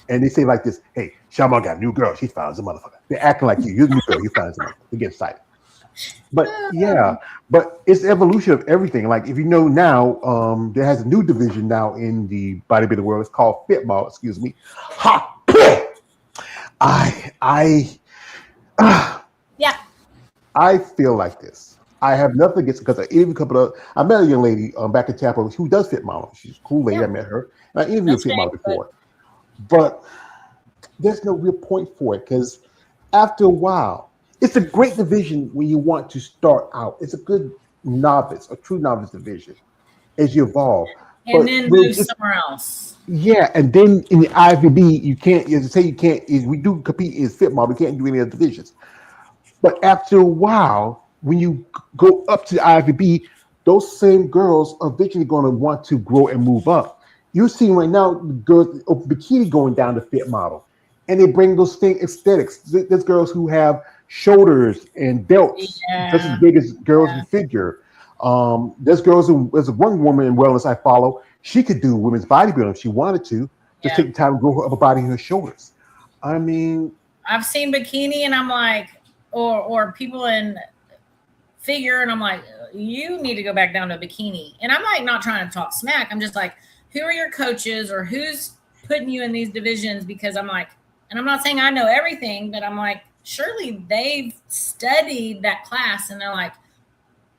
And they say like this, hey, Shalimar got a new girl. She found a motherfucker. They're acting like you're a new girl. You found a motherfucker. They get excited. But but it's the evolution of everything. Like if you know now, there has a new division now in the bodybuilding world. It's called Fitball. Excuse me. Ha! I feel like this. I have nothing against it because I met a young lady back in Tampa who does fit model. She's a cool lady. I met her. And I interviewed a fit model before. But there's no real point for it because after a while, it's a great division when you want to start out. It's a good novice, a true novice division as you evolve. And then move somewhere else. Yeah, and then in the IVB, you can't, as I say, we do compete in fit model, we can't do any other divisions. But after a while, when you go up to the IVB, those same girls are eventually going to want to grow and move up. You're seeing right now girls bikini going down to fit model, and they bring those same aesthetics. There's girls who have shoulders and belts just as big as girls in figure. There's one woman in wellness I follow. She could do women's bodybuilding if she wanted to. Just take the time to grow her upper body and her shoulders. I mean, I've seen bikini, and I'm like, or people in figure, and I'm like, you need to go back down to bikini. And I'm like, not trying to talk smack. I'm just like, who are your coaches, or who's putting you in these divisions because I'm like, and I'm not saying I know everything, but I'm like, surely they've studied that class and they're like,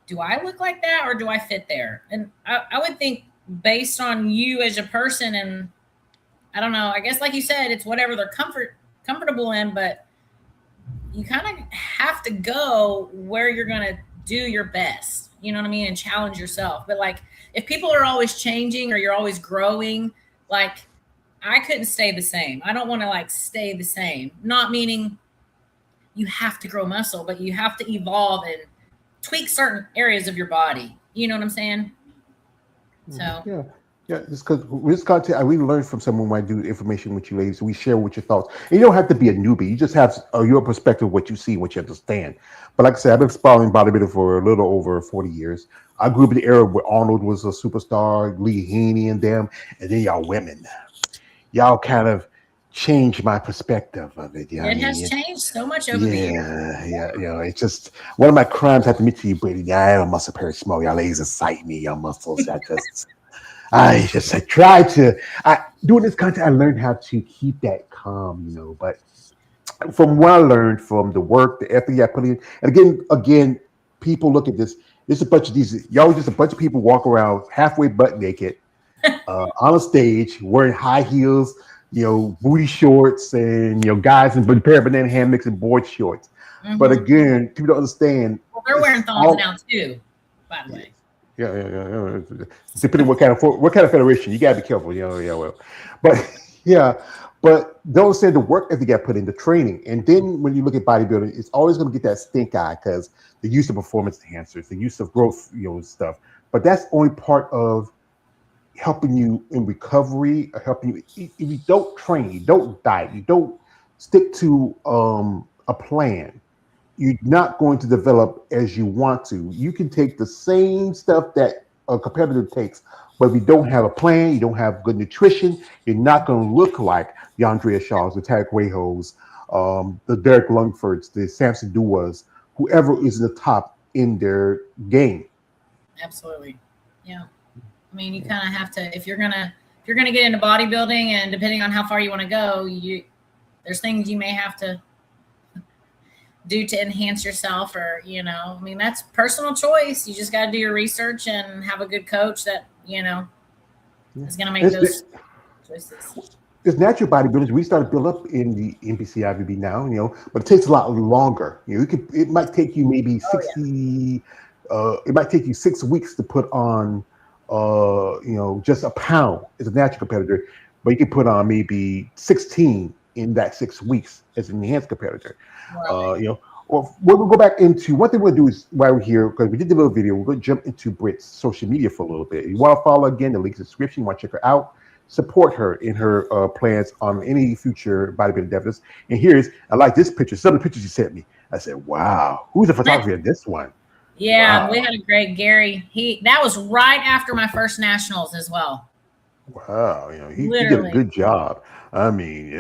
do I look like that or do I fit there? And I would think based on you as a person, and I don't know, I guess like you said, it's whatever they're comfortable in, but you kind of have to go where you're going to do your best, you know what I mean? And challenge yourself. But like, if people are always changing or you're always growing, like I couldn't stay the same. I don't want to like stay the same. Not meaning you have to grow muscle, but you have to evolve and tweak certain areas of your body. You know what I'm saying? So yeah. Just because this content, I really learned from someone when I do information with you ladies. We share with your thoughts. And you don't have to be a newbie. You just have your perspective, what you see, what you understand. But like I said, I've been following bodybuilding for a little over 40 years. I grew up in the era where Arnold was a superstar, Lee Haney and them, and then y'all women. Y'all kind of changed my perspective of it. You know it has changed so much over the years. Yeah. You know, it's just one of my crimes. I have to admit to you, Brittany. I have a muscle pair small. Y'all ladies excite me. Your muscles. I try to. Doing this content, I learned how to keep that calm. You know, but from what I learned from the work, the effort I put in, and again, people look at this. There's a bunch of these. Y'all just a bunch of people walk around halfway butt naked on a stage wearing high heels. You know, booty shorts and, you know, guys in pair of banana hammocks and board shorts. Mm-hmm. But again, people don't understand. Well, they're wearing thongs now too, by the way. Yeah. Depending what kind of federation, you gotta be careful. But don't understand the work that you got put into training. And then when you look at bodybuilding, it's always going to get that stink eye because the use of performance enhancers, the use of growth, stuff. But that's only part of helping you in recovery, or helping you. If you don't train, you don't diet, you don't stick to a plan, you're not going to develop as you want to. You can take the same stuff that a competitor takes, but if you don't have a plan, you don't have good nutrition, you're not going to look like the Andrea Shaws, the Tarek Wayhos, the Derek Lungfords, the Samson Duas, whoever is the top in their game. Absolutely, yeah. I mean, you kind of have to, if you're gonna get into bodybuilding, and depending on how far you want to go, there's things you may have to do to enhance yourself, or I mean, that's personal choice. You just got to do your research and have a good coach that is going to make those choices. There's natural bodybuilders. We started build up in the NPC IVB now, but it takes a lot longer. It might take you maybe 60. It might take you 6 weeks to put on. Just a pound as a natural competitor, but you can put on maybe 16 in that 6 weeks as an enhanced competitor. Right. Or we'll go back into one thing we'll do is while we're here, because we did the little video, we're going to jump into Britt's social media for a little bit. You want to follow again, the link's in the description. You want to check her out, support her in her plans on any future bodybuilding endeavors. And I like this picture. Some of the pictures you sent me. I said, wow, who's the photographer in this one? Yeah, wow. We had a great Gary. That was right after my first nationals as well. Wow, he did a good job. I mean,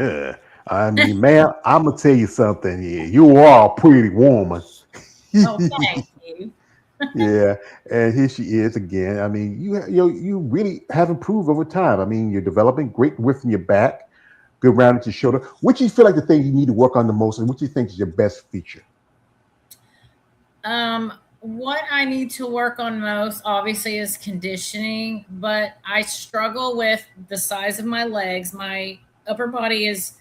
man, I'm gonna tell you something. Yeah, you are a pretty woman. Oh, thank you. Yeah, and here she is again. I mean, you really have improved over time. I mean, you're developing great width in your back, good round at your shoulder. What do you feel like the thing you need to work on the most, and what do you think is your best feature? What I need to work on most, obviously, is conditioning, but I struggle with the size of my legs. My upper body is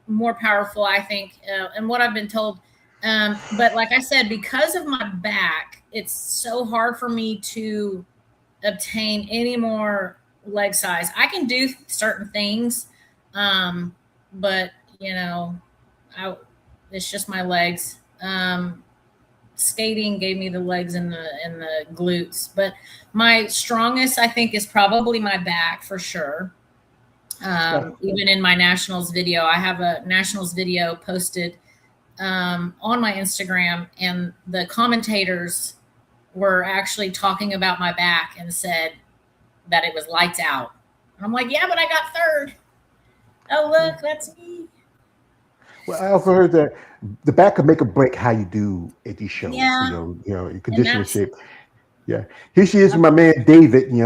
more powerful, I think, and what I've been told. But like I said, because of my back, it's so hard for me to obtain any more leg size. I can do certain things, but it's just my legs. Skating gave me the legs and the glutes, but my strongest, I think, is probably my back for sure. Even in my nationals video, I have a nationals video posted on my Instagram, and the commentators were actually talking about my back and said that it was lights out. I'm like, yeah, but I got third. Oh, look, that's me. Well, I also heard that the back could make or break how you do at these shows. Yeah. Your conditioning shape. Yeah, here she is with my man David. He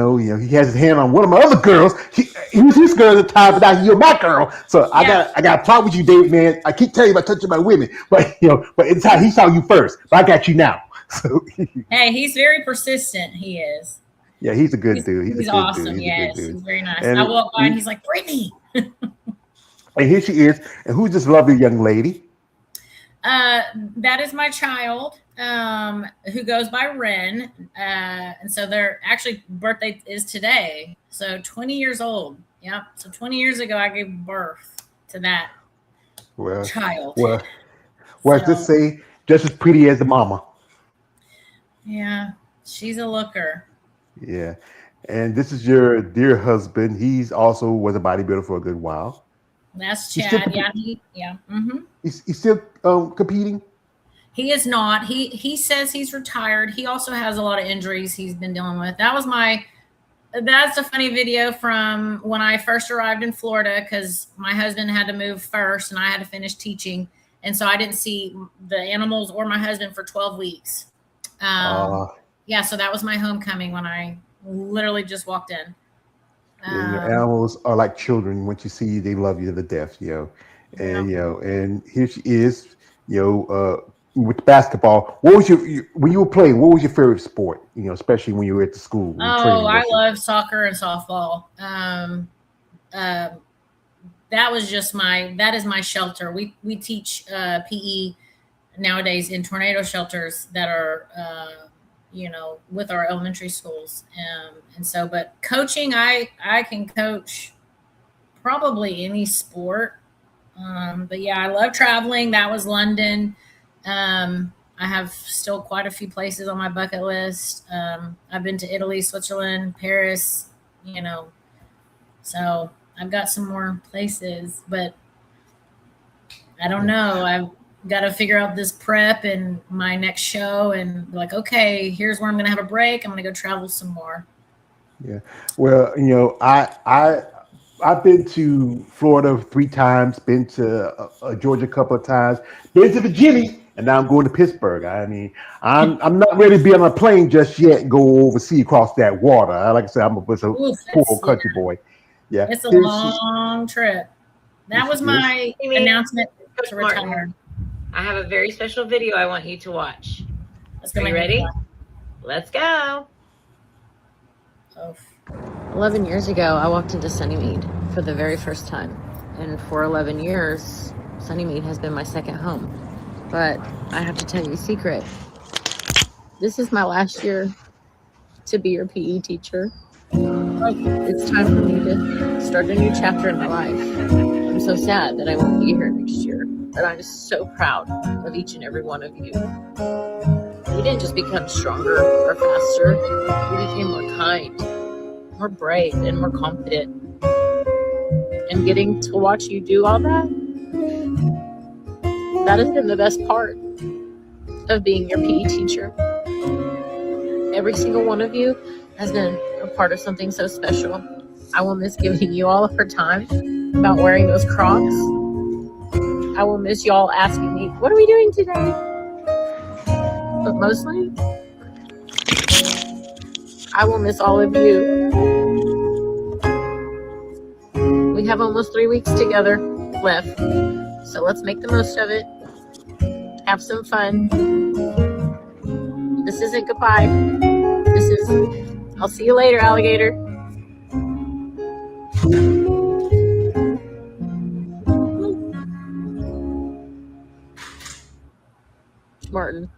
has his hand on one of my other girls. He was his girl at the time, but now you're my girl. So I got to talk with you, David, man. I keep telling you about touching my women, but but it's how he saw you first. But I got you now. So Hey, he's very persistent. He is. yeah, he's a good dude. He's a good awesome. dude. He's a good Yes, dude. he's very nice. And I walk by and he's like, Brittany. And here she is. And who's this lovely young lady? That is my child, who goes by Ren. And so their actually birthday is today. So 20 years old. Yeah. So 20 years ago, I gave birth to that child. Well, just say just as pretty as the mama. Yeah. She's a looker. Yeah. And this is your dear husband. He's also was a bodybuilder for a good while. That's Chad. Yeah. Mm-hmm. He's still competing. He is not. He says he's retired. He also has a lot of injuries he's been dealing with. That's a funny video from when I first arrived in Florida, because my husband had to move first and I had to finish teaching. And so I didn't see the animals or my husband for 12 weeks. Yeah, so that was my homecoming when I literally just walked in. Your animals are like children. Once you see, they love you to death. And and here she is. With basketball. What was when you were playing? What was your favorite sport? Especially when you were at the school. I love soccer and softball. That is my shelter. We teach PE nowadays in tornado shelters that are with our elementary schools. And so, but coaching, I can coach probably any sport. But yeah, I love traveling. That was London. I have still quite a few places on my bucket list. I've been to Italy, Switzerland, Paris, so I've got some more places, but I don't know. I've got to figure out this prep and my next show and like, okay, here's where I'm going to have a break. I'm going to go travel some more. Yeah. Well, I've been to Florida 3 times, been to Georgia a couple of times, been to Virginia, and now I'm going to Pittsburgh. I mean, I'm not ready to be on a plane just yet and go overseas across that water. Like I said, I'm a poor country boy. Yeah, it's a long trip. That was my announcement to retire. I have a very special video I want you to watch. Are you ready? Let's go. 11 years ago, I walked into Sunnymead for the very first time. And for 11 years, Sunnymead has been my second home. But I have to tell you a secret. This is my last year to be your PE teacher. It's time for me to start a new chapter in my life. I'm so sad that I won't be here next year. But I'm just so proud of each and every one of you. We didn't just become stronger or faster. We became more kind, more brave, and more confident. And getting to watch you do all that has been the best part of being your PE teacher. Every single one of you has been a part of something so special. I will miss giving you all of her time about wearing those Crocs. I will miss y'all asking me, what are we doing today? But mostly, I will miss all of you. We have almost 3 weeks together left, so let's make the most of it. Have some fun. This isn't goodbye. This is, I'll see you later, alligator. Martin.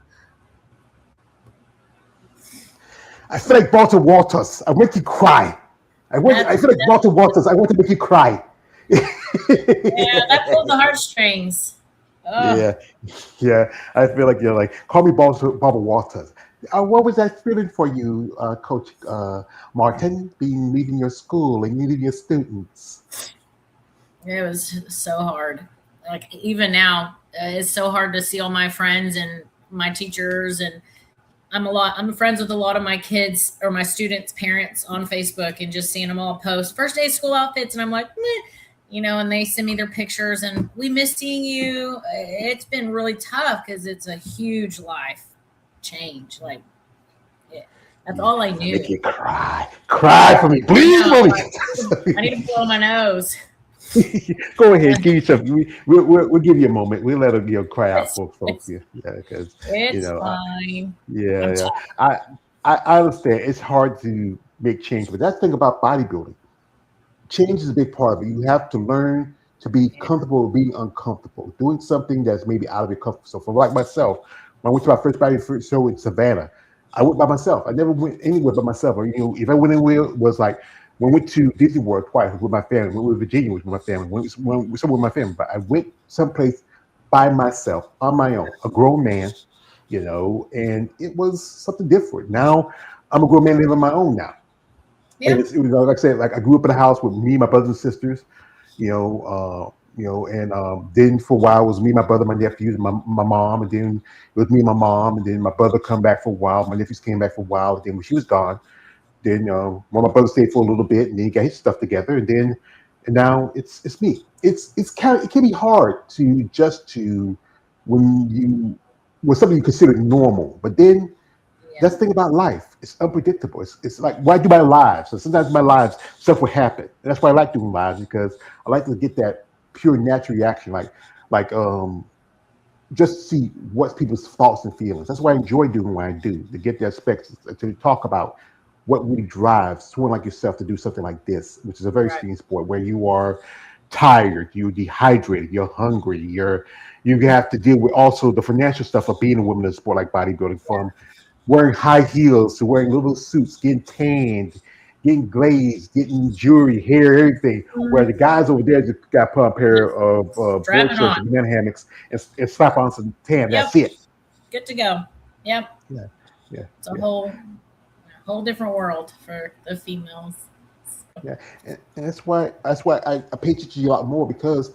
I feel like Walter Walters. I want to cry. I feel like Walter Walters. I want to make you cry. Yeah, that pulled the heartstrings. Oh. Yeah. I feel like you're like, call me Barbara Walters. What was that feeling for you, Coach Martin, leading your school and leading your students? It was so hard. Like even now, it's so hard to see all my friends and my teachers, and I'm friends with a lot of my kids or my students' parents on Facebook, and just seeing them all post first day school outfits, and I'm like, meh. And they send me their pictures, and we miss seeing you. It's been really tough because it's a huge life change. Like, That's all I knew. Make you cry for me, please, for me. I need to blow my nose. Go ahead, give yourself. We'll give you a moment. We'll let her cry out for folks. Yeah, because It's fine. yeah. I understand. It's hard to make change, but that's the thing about bodybuilding. Change is a big part of it. You have to learn to be comfortable with being uncomfortable, doing something that's maybe out of your comfort zone. For like myself, when I went to my first body show in Savannah, I went by myself. I never went anywhere but myself. Or if I went anywhere, it was like when I went to Disney World twice with my family. Went with Virginia with my family. Went somewhere with my family. But I went someplace by myself on my own, a grown man, and it was something different. Now I'm a grown man living on my own now. Yeah. And it was like I said, like I grew up in a house with me, my brothers and sisters, and then for a while it was me, my brother, my nephews, my mom, and then it was me and my mom, and then my brother come back for a while, my nephews came back for a while, and then when she was gone, then one of my brothers stayed for a little bit, and then he got his stuff together, and now it's me. It can be hard to adjust to when something you consider normal, but then. That's the thing about life. It's unpredictable. It's like why do my lives? So sometimes my lives stuff will happen. And that's why I like doing lives because I like to get that pure natural reaction, just see what's people's thoughts and feelings. That's why I enjoy doing what I do, to get the aspects to talk about what really drives someone like yourself to do something like this, which is a very extreme sport where you are tired, you're dehydrated, you're hungry, you have to deal with also the financial stuff of being a woman in a sport like bodybuilding, from wearing high heels to wearing little suits, getting tanned, getting glazed, getting jewelry, hair, everything. Where the guys over there just got put on a pair of board shorts and banana hammocks and slap on some tan. That's it. Good to go. Yep. Yeah. It's a whole different world for the females. Yeah, and that's why I pay attention to you a lot more because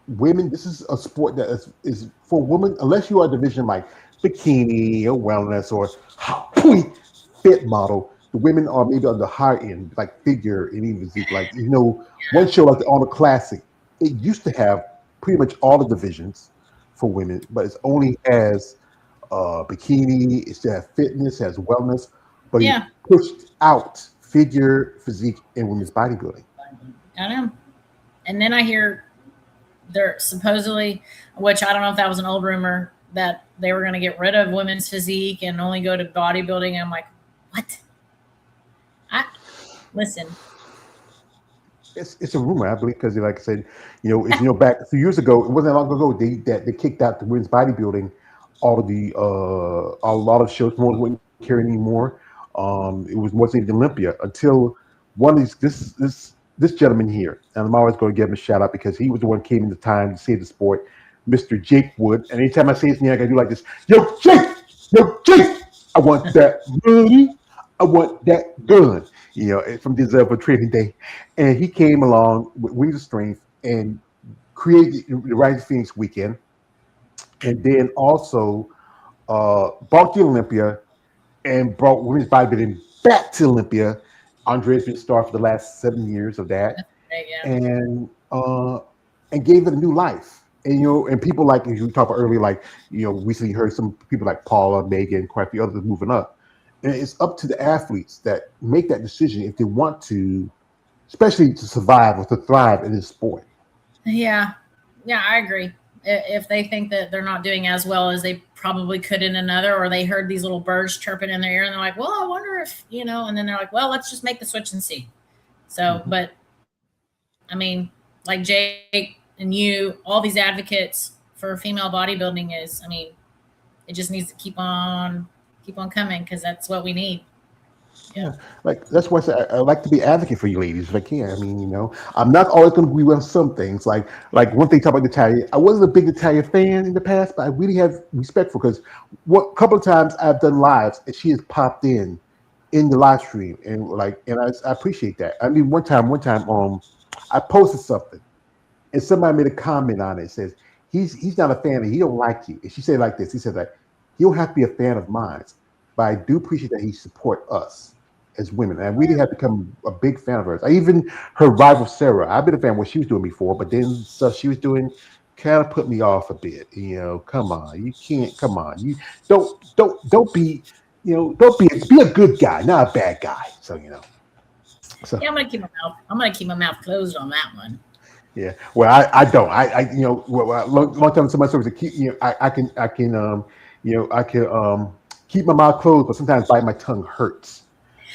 women. This is a sport that is for women, unless you are a division like bikini or wellness or fit model. The women are maybe on the higher end, like figure and even physique. One show like the Honor Classic, it used to have pretty much all the divisions for women, but it's only as bikini, it still has fitness, has wellness, but you pushed out figure, physique, and women's bodybuilding. I know. And then I hear they're supposedly, which I don't know if that was an old rumor, that they were going to get rid of women's physique and only go to bodybuilding. I'm like, what? Listen. It's a rumor, I believe, because like I said, back a few years ago, it wasn't long ago they kicked out the women's bodybuilding. All of the a lot of shows wouldn't carry anymore. It was more the Olympia until one of these this gentleman here, and I'm always going to give him a shout out because he was the one who came into time to save the sport. Mr. Jake Wood, and anytime I say his name, I gotta do like this. Yo, Jake, I want that money. I want that gun. From Deserve Training Day, and he came along with Wings of Strength and created the Rising Phoenix weekend, and then also brought the Olympia and brought women's bodybuilding back to Olympia. Andre's been star for the last 7 years of that, and gave it a new life. And people like, as you talked about earlier, recently heard some people like Paula, Megan, quite a few others moving up. And it's up to the athletes that make that decision if they want to, especially to survive or to thrive in this sport. Yeah, I agree. If they think that they're not doing as well as they probably could in another, or they heard these little birds chirping in their ear and they're like, well, I wonder if, and then they're like, well, let's just make the switch and see. So, but I mean, like Jake and you, all these advocates for female bodybuilding it just needs to keep on coming because that's what we need. Yeah, like that's why I like to be advocate for you ladies if I can. I'm not always going to agree with some things. Like one thing talk about Natalia, I wasn't a big Natalia fan in the past, but I really have respect for because a couple of times I've done lives and she has popped in the live stream and I appreciate that. One time I posted something and somebody made a comment on it. It says he's not a fan and he don't like you. And she said like this. He said that he don't have to be a fan of mine, but I do appreciate that he support us as women. And I really have become a big fan of hers. Her rival Sarah, I've been a fan of what she was doing before, but then stuff she was doing kind of put me off a bit. Come on, you can't. Come on, you don't be don't be a good guy, not a bad guy. So So Yeah, I'm gonna keep my mouth closed on that one. yeah. Well, I don't. Long time somebody said, keep, I can keep my mouth closed, but sometimes bite my tongue hurts.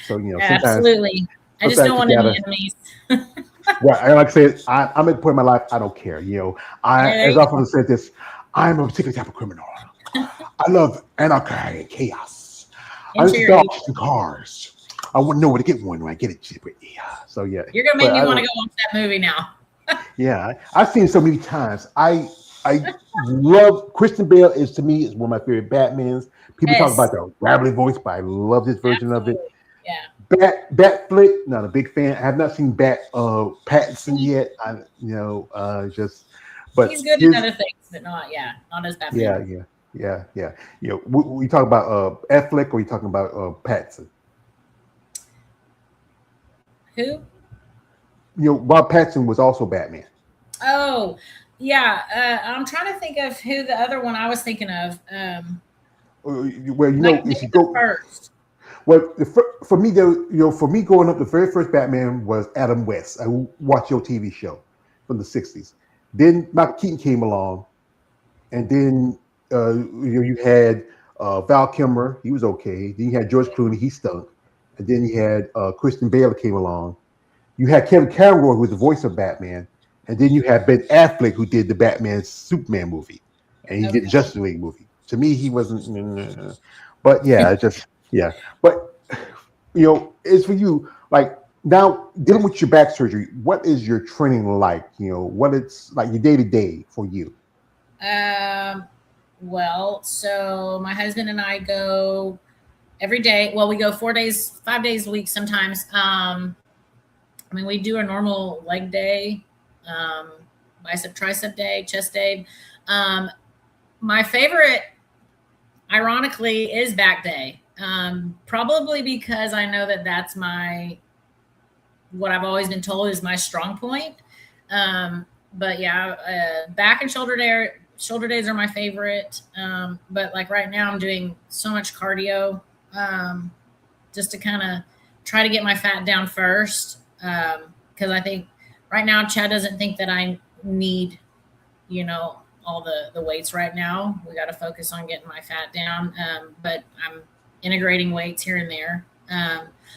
So Absolutely. I just don't you want any gotta. enemies. Well, and like I said, I'm at the point in my life I don't care. Yeah, there As you often go. said this, I'm a particular type of criminal. I love anarchy and chaos. I used to dodge Interior. in cars. I wouldn't know where to get one when I get it. So yeah, You're gonna make but me I want to don't. go watch that movie now. Yeah, I've seen it so many times. I love Christian Bale is to me is one of my favorite Batmans. People talk Yes, about the gravelly voice, but I love this version of it. absolutely. Yeah. Bat flick, not a big fan. I have not seen Bat Pattinson yet. Just He's but good in his other things, but not as yeah Batman. yeah yeah. We talk about Affleck, or you talking about Pattinson? Who? Rob Pattinson was also Batman. Oh, yeah. I'm trying to think of who the other one I was thinking of. Well, Like if maybe you the go, first. well, for me, for me growing up, the very first Batman was Adam West. I watched your TV show from the '60s. Then Michael Keaton came along, and then you had Val Kilmer. He was okay. Then you had George Clooney. He stunk. And then you had Christian Bale came along. You had Kevin Conroy, who was the voice of Batman, and then you had Ben Affleck, who did the Batman Superman movie, and he did the Okay. Justice League movie. To me, he wasn't. But yeah, yeah. But it's for you. Like now, dealing with your back surgery, what is your training like? What it's like your day to day for you. Um, well, so my husband and I go every day. Well, we go 4 days, 5 days a week sometimes. I mean, we do a normal leg day, um, bicep, tricep day, chest day. Um, my favorite, ironically, is back day. Probably because I know that that's what I've always been told is my strong point. But yeah, back and shoulder days are my favorite. But like right now, I'm doing so much cardio, just to kind of try to get my fat down first. Because I think right now Chad doesn't think that I need, all the weights right now. We got to focus on getting my fat down. But I'm integrating weights here and there.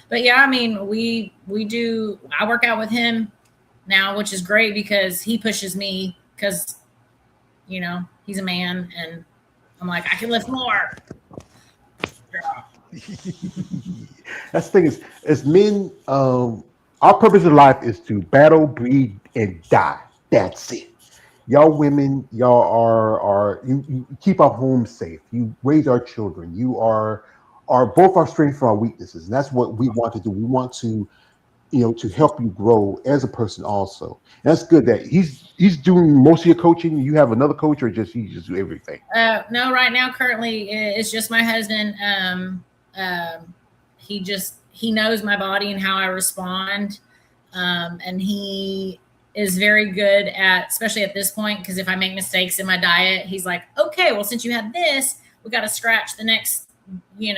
But yeah, I mean, I work out with him now, which is great because he pushes me because, he's a man and I'm like, I can lift more. That's the thing is, as men, our purpose in life is to battle, breed, and die. That's it. Y'all women, y'all you keep our homes safe. You raise our children. You are both our strengths and our weaknesses, and that's what we want to do. We want to to help you grow as a person also. And that's good that he's doing most of your coaching. You have another coach, or you just do everything? No, right now, currently, it's just my husband. He knows my body and how I respond. And he is very good especially at this point, because if I make mistakes in my diet, he's like, okay, well, since you had this, we got to scratch the next, we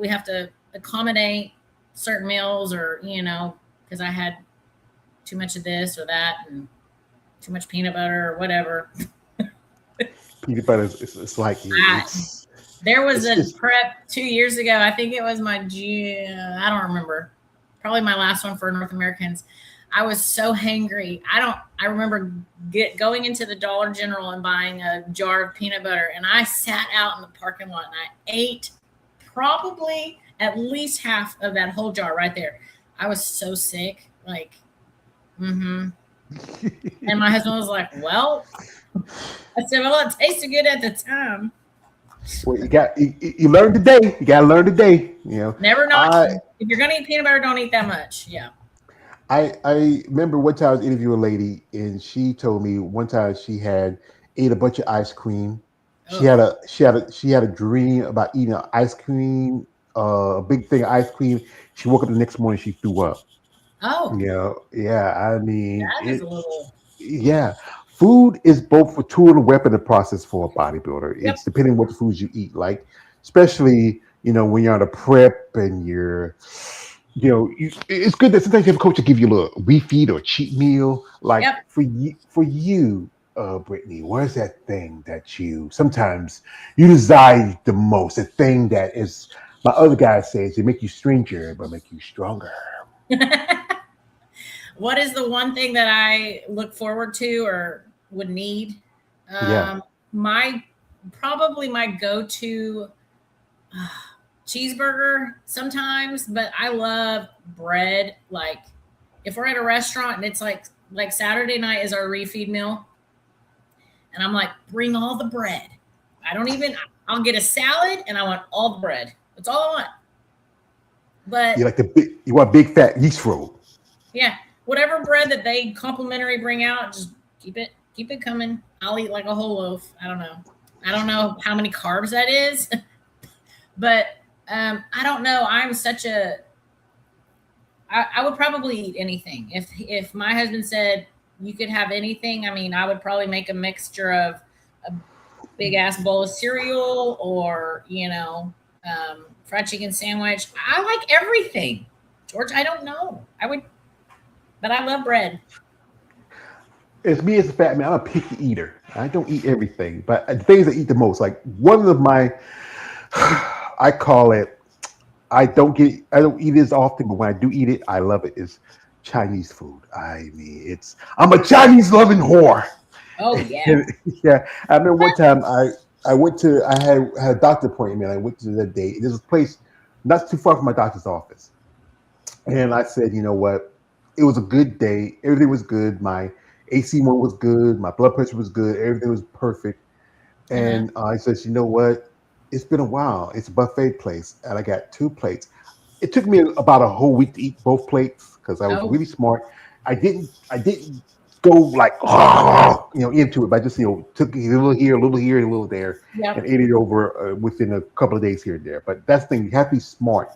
have to accommodate certain meals or, because I had too much of this or that and too much peanut butter or whatever. Peanut butter it's like there was a prep 2 years ago. I think it was I don't remember. Probably my last one for North Americans. I was so hangry. I remember going into the Dollar General and buying a jar of peanut butter, and I sat out in the parking lot and I ate probably at least half of that whole jar right there. I was so sick. And my husband was like, well, I said, well, it tasted good at the time. Well, you learn today. You got to learn today. Never not. If you're going to eat peanut butter, don't eat that much. Yeah. I remember one time I was interviewing a lady, and she told me one time she had ate a bunch of ice cream. She had a dream about eating ice cream, a big thing of ice cream. She woke up the next morning, she threw up. Oh. Yeah. I mean, that is a little. Yeah. Food is both a tool and a weapon in the process for a bodybuilder. Yep. It's depending on what the foods you eat. Like, especially, when you're on a prep and it's good that sometimes you have a coach to give you a little refeed or cheat meal. Like Yep. for you, Brittany, what is that thing that you sometimes you desire the most? The thing that is, my other guy says, it make you stranger but make you stronger. What is the one thing that I look forward to or would need? Yeah. My probably my go-to cheeseburger sometimes, but I love bread. Like if we're at a restaurant and it's like Saturday night is our refeed meal, and I'm like, bring all the bread. I'll get a salad and I want all the bread. That's all I want. But You want big fat yeast roll. yeah, whatever bread that they complimentary bring out, just keep it coming. I'll eat like a whole loaf. I don't know how many carbs that is, but I don't know. I would probably eat anything. If my husband said you could have anything, I mean, I would probably make a mixture of a big ass bowl of cereal or, fried chicken sandwich. I like everything. George, I don't know. But I love bread. As me as a fat man, I'm a picky eater. I don't eat everything, but the things I eat the most, like one of my, I call it, I don't eat it as often, but when I do eat it, I love it. Is Chinese food. I mean, I'm a Chinese loving whore. Oh yeah. Yeah. I remember one time I had a doctor appointment. I went to the date. There's a place not too far from my doctor's office. And I said, you know what? It was a good day. Everything was good. My AC1 was good. My blood pressure was good. Everything was perfect. And I said, you know what? It's been a while. It's a buffet place, and I got 2 plates. It took me about a whole week to eat both plates because I was really smart. I didn't go like into it, but I just took a little here, a little here, and a little there, and ate it over within a couple of days here and there. But that's the thing. You have to be smart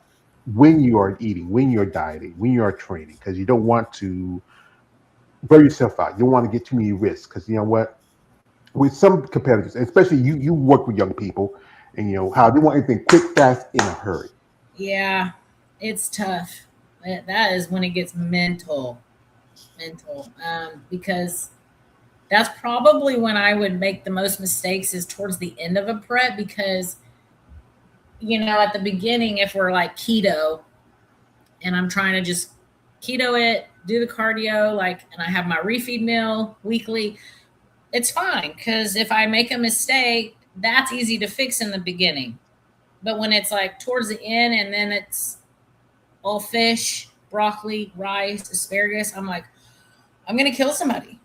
when you are eating, when you're dieting, when you are training, because you don't want to wear yourself out. You don't want to get too many risks because you know what? With some competitors, especially you work with young people, and how they want everything quick, fast, in a hurry. Yeah, it's tough. That is when it gets mental, because that's probably when I would make the most mistakes is towards the end of a prep because, at the beginning, if we're like keto and I'm trying to just keto it, do the cardio, and I have my refeed meal weekly, it's fine. Because if I make a mistake, that's easy to fix in the beginning. But when it's like towards the end and then it's all fish, broccoli, rice, asparagus, I'm like, I'm going to kill somebody.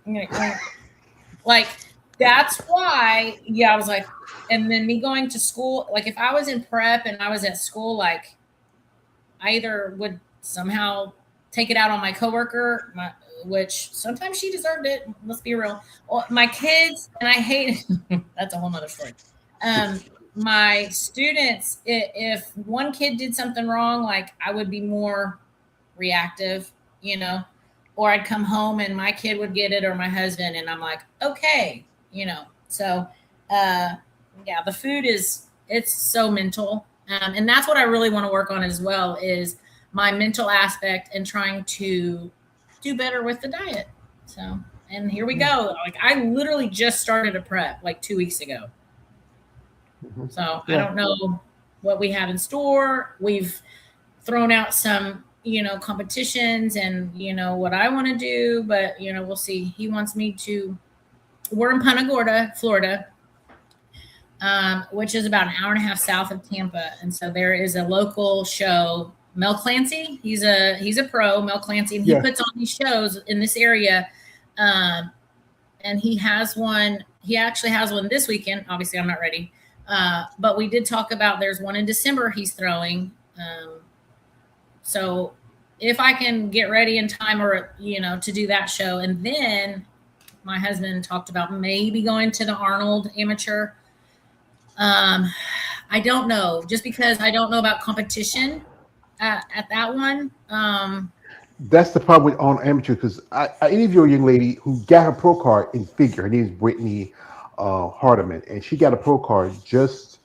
That's why, I was like, and then me going to school, if I was in prep and I was at school, I either would somehow take it out on my coworker, which sometimes she deserved it. Let's be real. Well, my kids, and I hate it. That's a whole nother story. My students, if one kid did something wrong, I would be more reactive, or I'd come home and my kid would get it or my husband. And I'm like, okay, so, the food it's so mental. And that's what I really want to work on as well is my mental aspect and trying to do better with the diet. So, and here we go. I literally just started a prep 2 weeks ago. So I don't know what we have in store. We've thrown out some, competitions and, what I want to do, but, we'll see. He wants me we're in Punta Gorda, Florida, which is about an hour and a half south of Tampa. And so there is a local show, Mel Clancy. He's a pro, Mel Clancy, and he puts on these shows in this area. And he actually has one this weekend. Obviously I'm not ready. But we did talk about there's one in December he's throwing. So if I can get ready in time or, to do that show. And then my husband talked about maybe going to the Arnold Amateur. I don't know, just because I don't know about competition at that one. That's the problem with on amateur because I interviewed a young lady who got her pro card in figure. Her name is Brittany Hardiman, and she got a pro card just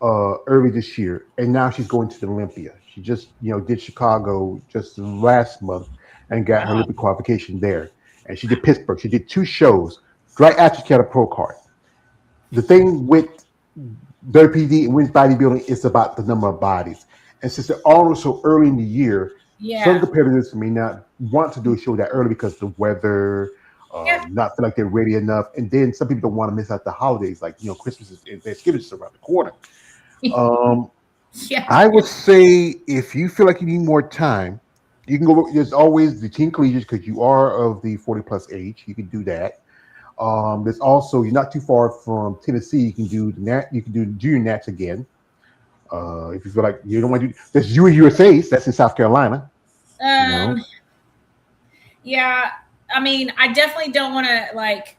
early this year, and now she's going to the Olympia. She just did Chicago just last month and got her Wow. Olympic qualification there. And she did Pittsburgh. She did 2 shows right after she got a pro card. The thing with WPD and women's bodybuilding is about the number of bodies. And since they're all so early in the year, some Yeah. competitors may not want to do a show that early because the weather, Yeah. not feel like they're ready enough. And then some people don't want to miss out the holidays, like Christmas and Thanksgiving is around the corner. Um, Yeah. I would say if you feel like you need more time, you can go. There's always the teen collegiate because you are of the 40 plus age. You can do that. There's also you're not too far from Tennessee. You can do the nat. You can do junior nats again. If you feel like you don't want to do, there's USA's. That's in South Carolina. Um. Yeah. I mean, I definitely don't want to like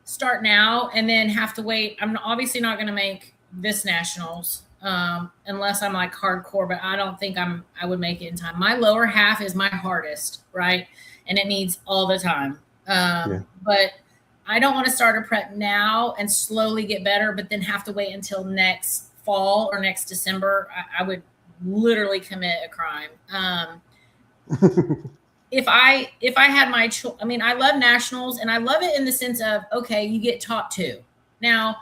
start now and then have to wait. I'm obviously not going to make this nationals unless I'm like hardcore, but I don't think I would make it in time. My lower half is my hardest, right? And it needs all the time. But I don't want to start a prep now and slowly get better, but then have to wait until next fall or next December. I would literally commit a crime. If I had my I mean, I love nationals and I love it in the sense of, okay, you get top 2. Now,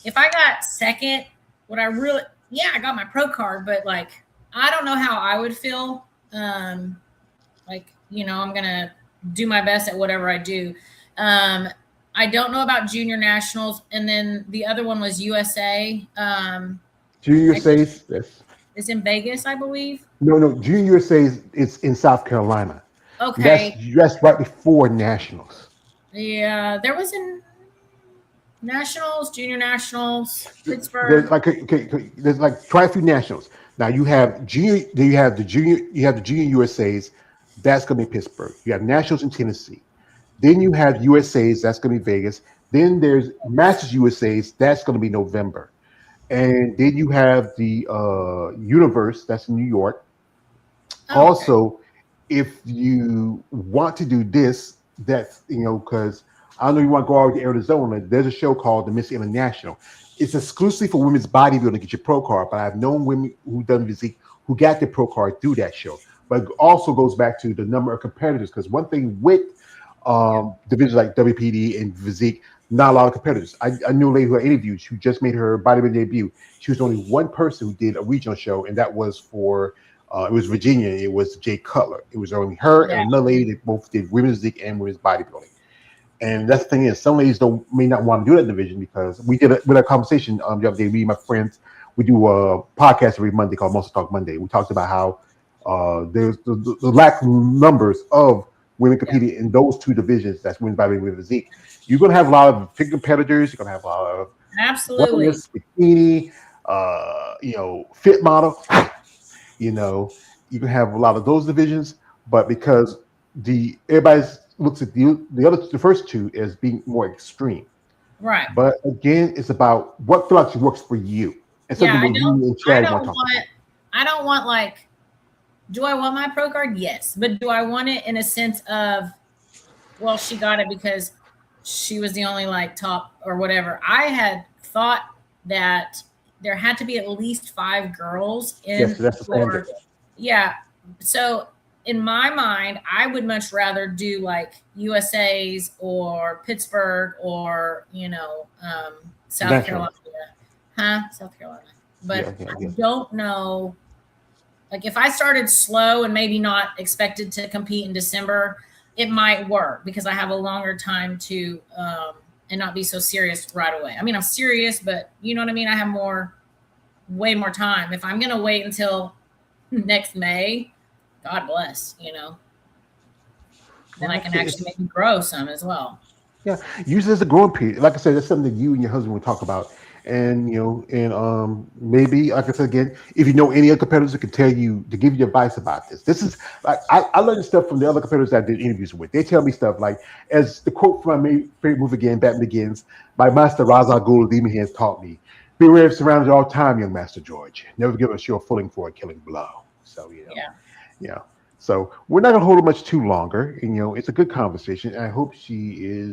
if I got second, would I really, I got my pro card, but like, I don't know how I would feel. Like, I'm going to do my best at whatever I do. I don't know about junior nationals. And then the other one was USA. Junior USA's, it's in Vegas, I believe. No, Junior USA's is in South Carolina. Okay. That's right before nationals. Yeah, there was in nationals, junior nationals, Pittsburgh. There's like try a few nationals. Now you have junior. Then you have the junior USA's. That's going to be Pittsburgh. You have nationals in Tennessee. Then you have USA's. That's going to be Vegas. Then there's Masters USA's. That's going to be November. And then you have the Universe. That's in New York. Oh, Also, if you want to do this, that's because I know you want to go out to Arizona. There's a show called the Miss International. It's exclusively for women's bodybuilding to get your pro card. But I've known women who've done physique who got their pro card through that show. But it also goes back to the number of competitors. Because one thing with divisions like WPD and physique, not a lot of competitors. I knew a lady who I interviewed. She just made her bodybuilding debut. She was only one person who did a regional show, and that was for it was Virginia. It was Jay Cutler. It was only her and another lady that both did women's physique and women's bodybuilding. And that's the thing is, some ladies may not want to do that division because we did with our conversation the other day. Me and my friends, we do a podcast every Monday called Muscle Talk Monday. We talked about how there's the lack of numbers of women competing in those 2 divisions. That's women's bodybuilding and women's physique. You're going to have a lot of big competitors. You're going to have a lot of absolutely bikini, fit model. You can have a lot of those divisions, but because everybody looks at the first 2 as being more extreme, right? But again, it's about what philosophy works for you. And something I don't want like, do I want my pro card? Yes, but do I want it in a sense of, well, she got it because she was the only like top or whatever. I had thought that there had to be at least 5 girls in. Yes, that's the standard. Yeah. So in my mind, I would much rather do like USA's or Pittsburgh or, South Carolina. South Carolina. But I don't know. Like if I started slow and maybe not expected to compete in December, it might work because I have a longer time to and not be so serious right away. I mean, I'm serious, but you know what I mean? I have way more time. If I'm going to wait until next May, God bless, then I can actually maybe grow some as well. Yeah, use it as a growing period. Like I said, that's something that you and your husband will talk about. And maybe, like I said again, if you know any other competitors that can tell you to give you advice about this. This is like I learned stuff from the other competitors that I did interviews with. They tell me stuff like, as the quote from my favorite movie again, Batman Begins, my master Ra's al Ghul, Demon Hands taught me, beware of surroundings all time, young Master George. Never give a sure footing for a killing blow. So So we're not gonna hold it much too longer. And it's a good conversation. And I hope she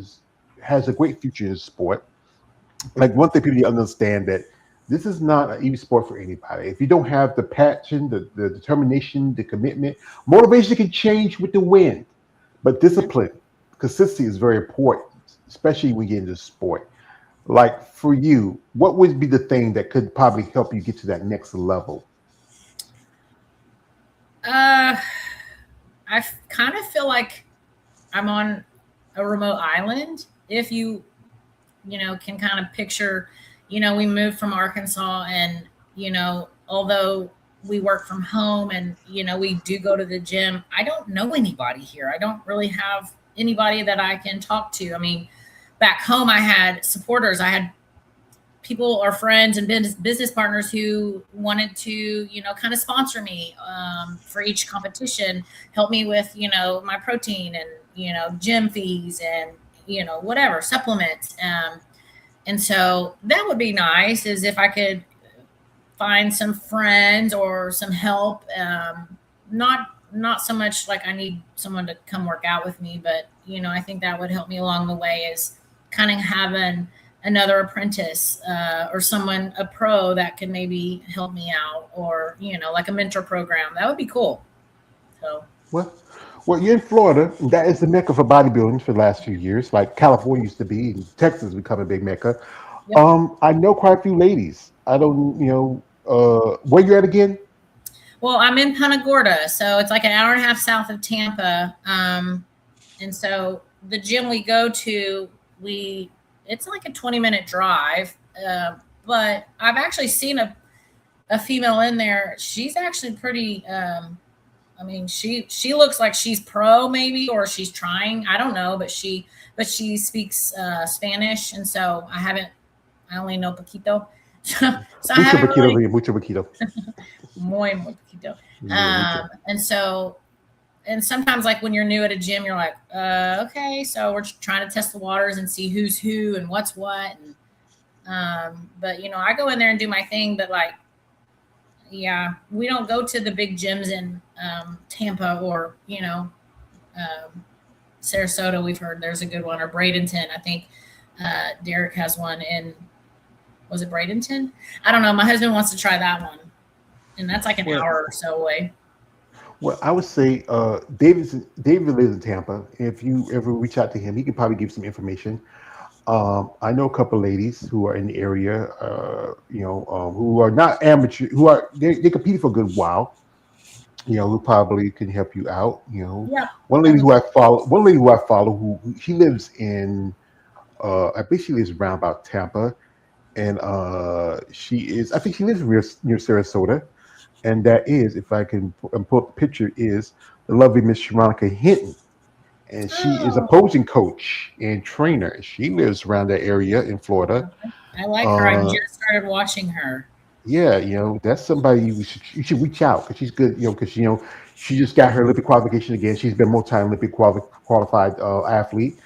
has a great future in sport. Like one thing people need to understand that This is not an easy sport for anybody. If you don't have the passion, the determination, the commitment, motivation can change with the wind, but discipline, consistency is very important, especially when you get into sport. Like for you, what would be the thing that could probably help you get to that next level? Uh, kind of feel like I'm on a remote island. If can kind of picture, we moved from Arkansas and, although we work from home and, we do go to the gym, I don't know anybody here. I don't really have anybody that I can talk to. I mean, back home, I had supporters. I had people or friends and business partners who wanted to, kind of sponsor me for each competition, help me with, my protein and, gym fees and, whatever supplements. And so that would be nice is if I could find some friends or some help. Not so much like I need someone to come work out with me, but, I think that would help me along the way is kind of having another apprentice or someone, a pro that can maybe help me out or, like a mentor program. That would be cool. So, well, you're in Florida. And that is the mecca for bodybuilding for the last few years, like California used to be, and Texas has become a big mecca. Yep. I know quite a few ladies. I don't, where you at again? Well, I'm in Punta Gorda, so it's like an hour and a half south of Tampa. And so the gym we go to, it's like a 20-minute drive. But I've actually seen a female in there. She's actually pretty, she looks like she's pro maybe, or she's trying, I don't know, but she speaks Spanish. And so I only know poquito. So I haven't really, mucho poquito. Muy poquito. And sometimes like when you're new at a gym, you're like, okay, so we're trying to test the waters and see who's who and what's what. And, but I go in there and do my thing, but like, yeah, we don't go to the big gyms in Tampa or, Sarasota. We've heard there's a good one, or Bradenton. I think Derek has one in, was it Bradenton? I don't know. My husband wants to try that one. And that's like an hour or so away. Well, I would say David lives in Tampa. If you ever reach out to him, he could probably give some information. I know a couple of ladies who are in the area, who are not amateur, they compete for a good while. Who probably can help you out. Yeah. One lady who I follow, who she lives in, I think she lives around about Tampa, and I think she lives near Sarasota. And that is, if I can pull up the picture, is the lovely Miss Sharonica Hinton. And she is a posing coach and trainer. She lives around that area in Florida. I like her. I just started watching her. Yeah, that's somebody you should reach out because she's good, because, she just got her Olympic qualification again. She's been multi-Olympic qualified athlete.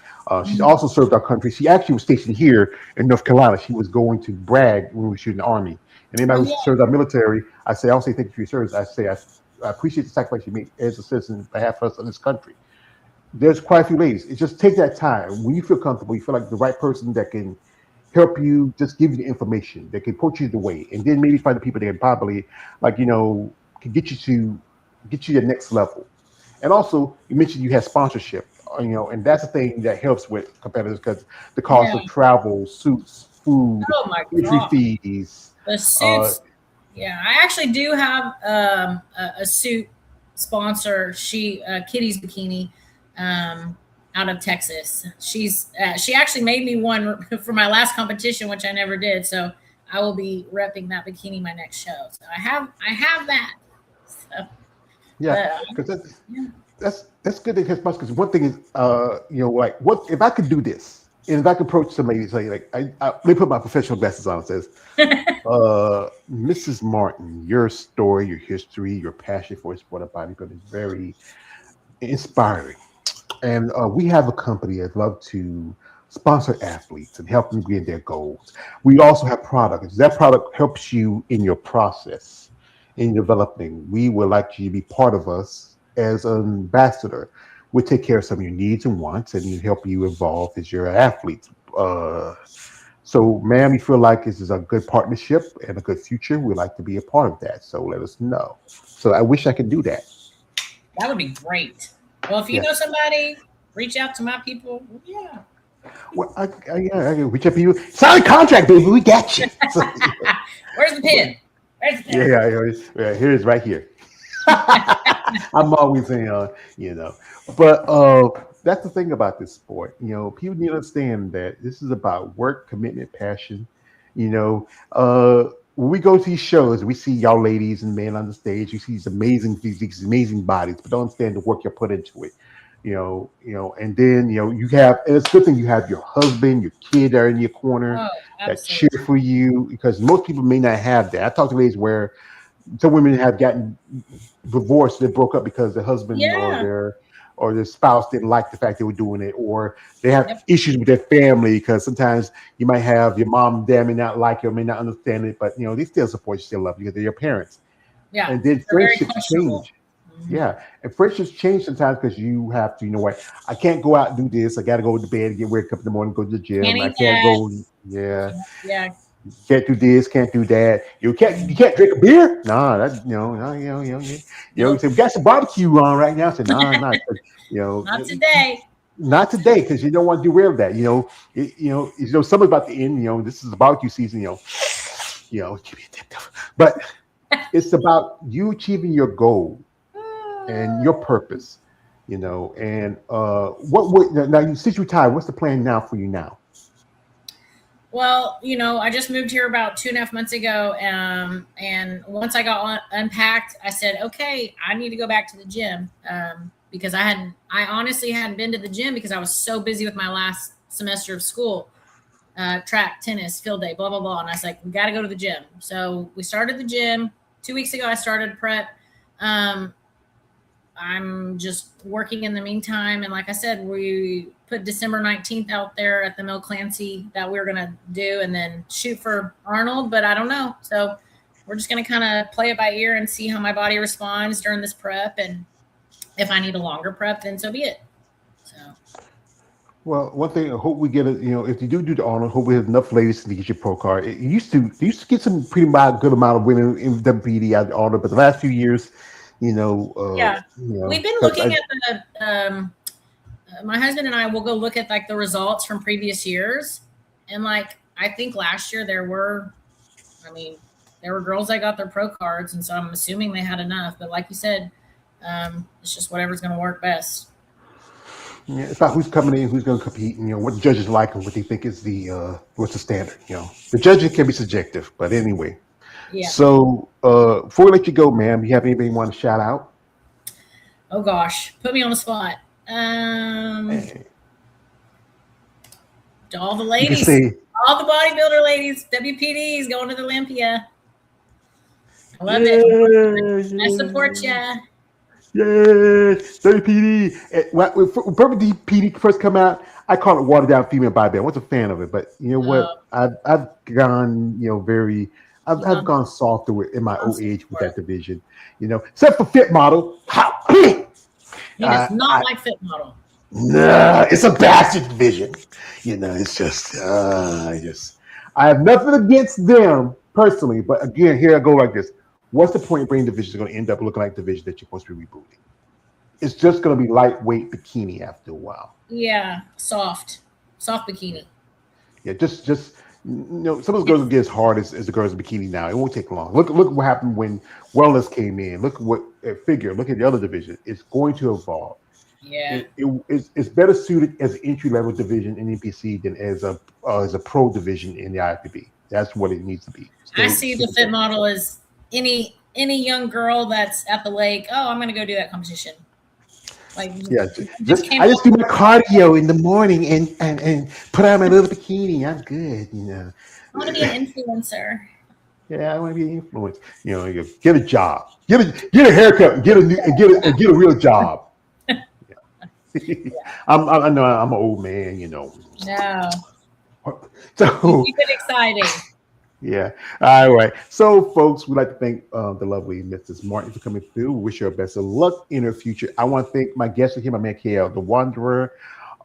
She's also served our country. She actually was stationed here in North Carolina. She was going to Bragg when she was in the Army. And anybody who serves our military, I don't say thank you for your service. I say I appreciate the sacrifice you make as a citizen on behalf of us in this country. There's quite a few ladies. It's just take that time. When you feel comfortable, you feel like the right person that can help you, just give you the information, that can put you the way. And then maybe find the people that can probably, can get you to the next level. And also, you mentioned you had sponsorship, and that's the thing that helps with competitors because the cost of travel, suits, food, entry fees. The suits, I actually do have a suit sponsor. Kitty's Bikini, out of Texas. She actually made me one for my last competition, which I never did. So I will be repping that bikini my next show. So I have that. So, because that's good because one thing is, what if I could do this? And if I could approach somebody and say, let me put my professional glasses on and says, Mrs. Martin, your story, your history, your passion for sport and bodybuilding is very inspiring. And we have a company that love to sponsor athletes and help them get their goals. We also have products. That product helps you in your process, in developing. We would like you to be part of us as an ambassador. We'll take care of some of your needs and wants and help you evolve as your athlete. So, ma'am, you feel like this is a good partnership and a good future? We'd like to be a part of that. So let us know. So I wish I could do that. That would be great. Well, if you Yeah. know somebody, reach out to my people. Yeah. Well, yeah, I can reach out to you. Sign a contract, baby. We got you. So, Where's the pen? Where's the pen? yeah, here it is right here. I'm always saying, but that's the thing about this sport. People need to understand that this is about work, commitment, passion. When we go to these shows, we see y'all ladies and men on the stage. You see these amazing physiques, amazing bodies, but don't understand the work you put into it. And then you have, and it's a good thing you have your husband, your kid are in your corner Oh, that cheer absolutely. for you because most people may not have that. I talk to ladies where some women have gotten divorced, they broke up because their husband Yeah. or their spouse didn't like the fact they were doing it, or they have Yep. issues with their family because sometimes you might have your mom and dad may not like it or may not understand it, but they still support you, still love you because they're your parents. Yeah. And then They're very friendships questionable. change. Mhm. Yeah, and friendships change sometimes because you have to, what? I can't go out and do this. I got to go to bed and get wake up in the morning, go to the gym. Can't I eat can't that. go. Yeah, Yeah. can't do this, can't do that. You can't drink a beer. Nah, that no, you say we got some barbecue on right now. I said nah, Not today. not today because you don't want to derail that. Something about the end. This is the barbecue season. Give me a tip, but it's about you achieving your goal and your purpose. And what would now you since you retired, what's the plan now for you now? Well, I just moved here about 2.5 months ago. And once I got unpacked, I said, okay, I need to go back to the gym. Because I honestly hadn't been to the gym because I was so busy with my last semester of school, track, tennis, field day, blah, blah, blah. And I was like, we got to go to the gym. So we started the gym 2 weeks ago. I started prep. I'm just working in the meantime. And like I said, we put December 19th out there at the Mill Clancy that we were going to do and then shoot for Arnold, but I don't know. So we're just going to kind of play it by ear and see how my body responds during this prep. And if I need a longer prep, then so be it. So. Well, one thing I hope we get it. If you do the Arnold, hope we have enough ladies to get your pro card. It used to get some pretty good amount of women in WPD out of the Arnold, but the last few years, yeah, we've been looking at the. My husband and I will go look at like the results from previous years, and like I think last year there were girls that got their pro cards, and so I'm assuming they had enough. But like you said, it's just whatever's going to work best. Yeah, it's about who's coming in, who's going to compete, and what the judges like and what they think is what's the standard. The judging can be subjective, but anyway. Yeah. So before we let you go, ma'am, do you have anything you want to shout out? Oh gosh, put me on the spot. Hey. To all the You ladies, can say, all the bodybuilder ladies, WPDs going to the Olympia. I love it. I support you. yeah, WPD. When WPD first come out, I call it watered down female bodybuilding. I wasn't a fan of it, but you know what? I've gone, I've gone soft through it in my old age with that division. Except for Fit Model. He does not like Fit Model. Nah, it's a bastard division. It's just, I have nothing against them personally, but again, here I go like this. What's the point of bringing divisions are going to end up looking like division that you're supposed to be rebooting? It's just going to be lightweight bikini after a while. Yeah, soft bikini. Yeah, just some of those girls will get as hard as the girls in bikini now. It won't take long. Look what happened when wellness came in. Look what figure. Look at the other division. It's going to evolve. Yeah, it's better suited as an entry level division in NPC than as a pro division in the IFBB. That's what it needs to be. I see the Fit Model as any young girl that's at the lake. Oh, I'm going to go do that competition. Like yeah, I just do my cardio in the morning and put on my little bikini. I'm good, I want to be an influencer. Yeah, I want to be an influencer. You get a job, get a haircut, get a real job. Yeah. I know I'm an old man, No, so keep it exciting. Yeah. All right. So, folks, we'd like to thank the lovely Mrs. Martin for coming through. We wish her best of luck in her future. I want to thank my guest here, my man KL, the Wanderer.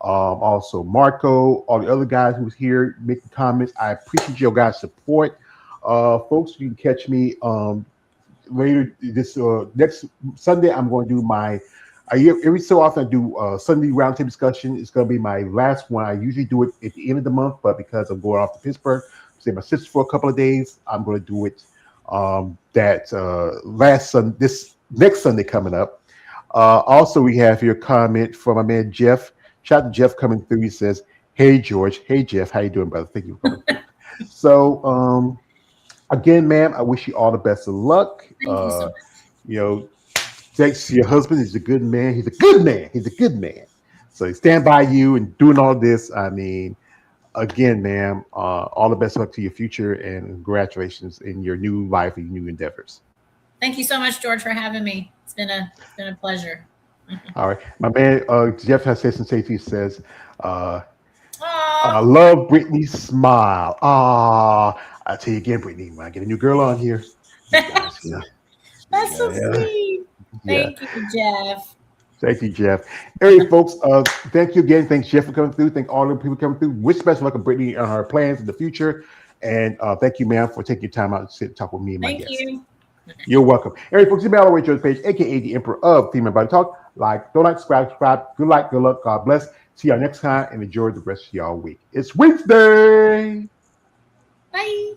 Also Marco, all the other guys who was here making comments. I appreciate your guys' support. Folks, you can catch me later this next Sunday. I'm going to do my every so often I do Sunday roundtable discussion. It's going to be my last one. I usually do it at the end of the month, but because I'm going off to Pittsburgh, stay my sister for a couple of days, I'm going to do it this next Sunday coming up. Also, we have here a comment from my man Jeff. Shout out to Jeff coming through. He says, "Hey George, hey Jeff, how you doing, brother? Thank you for coming through." So, again, ma'am, I wish you all the best of luck. Thank you so much. You know, thanks to your husband. He's a good man. He's a good man. He's a good man. So he stand by you and doing all this. I mean, again, ma'am, all the best of luck to your future and congratulations in your new life and new endeavors. Thank you so much, George, for having me. It's been a pleasure. All right. My man, Jeff has said some safety. Says, Aw. I love Brittany's smile. I tell you again, Brittany, when I get a new girl on here, you guys, That's so sweet. Thank you, Jeff. Thank you, Jeff. All right, folks. Thank you again. Thanks, Jeff, for coming through. Thank all the people coming through. Wish best of luck to Brittany on her plans in the future. And thank you, ma'am, for taking your time out to sit and talk with me and my guests. Thank you. You're welcome. All right, folks. Email our George page, aka the Emperor of Female Body Talk. Don't like, subscribe. Good luck, good luck. God bless. See y'all next time and enjoy the rest of y'all week. It's Wednesday. Bye.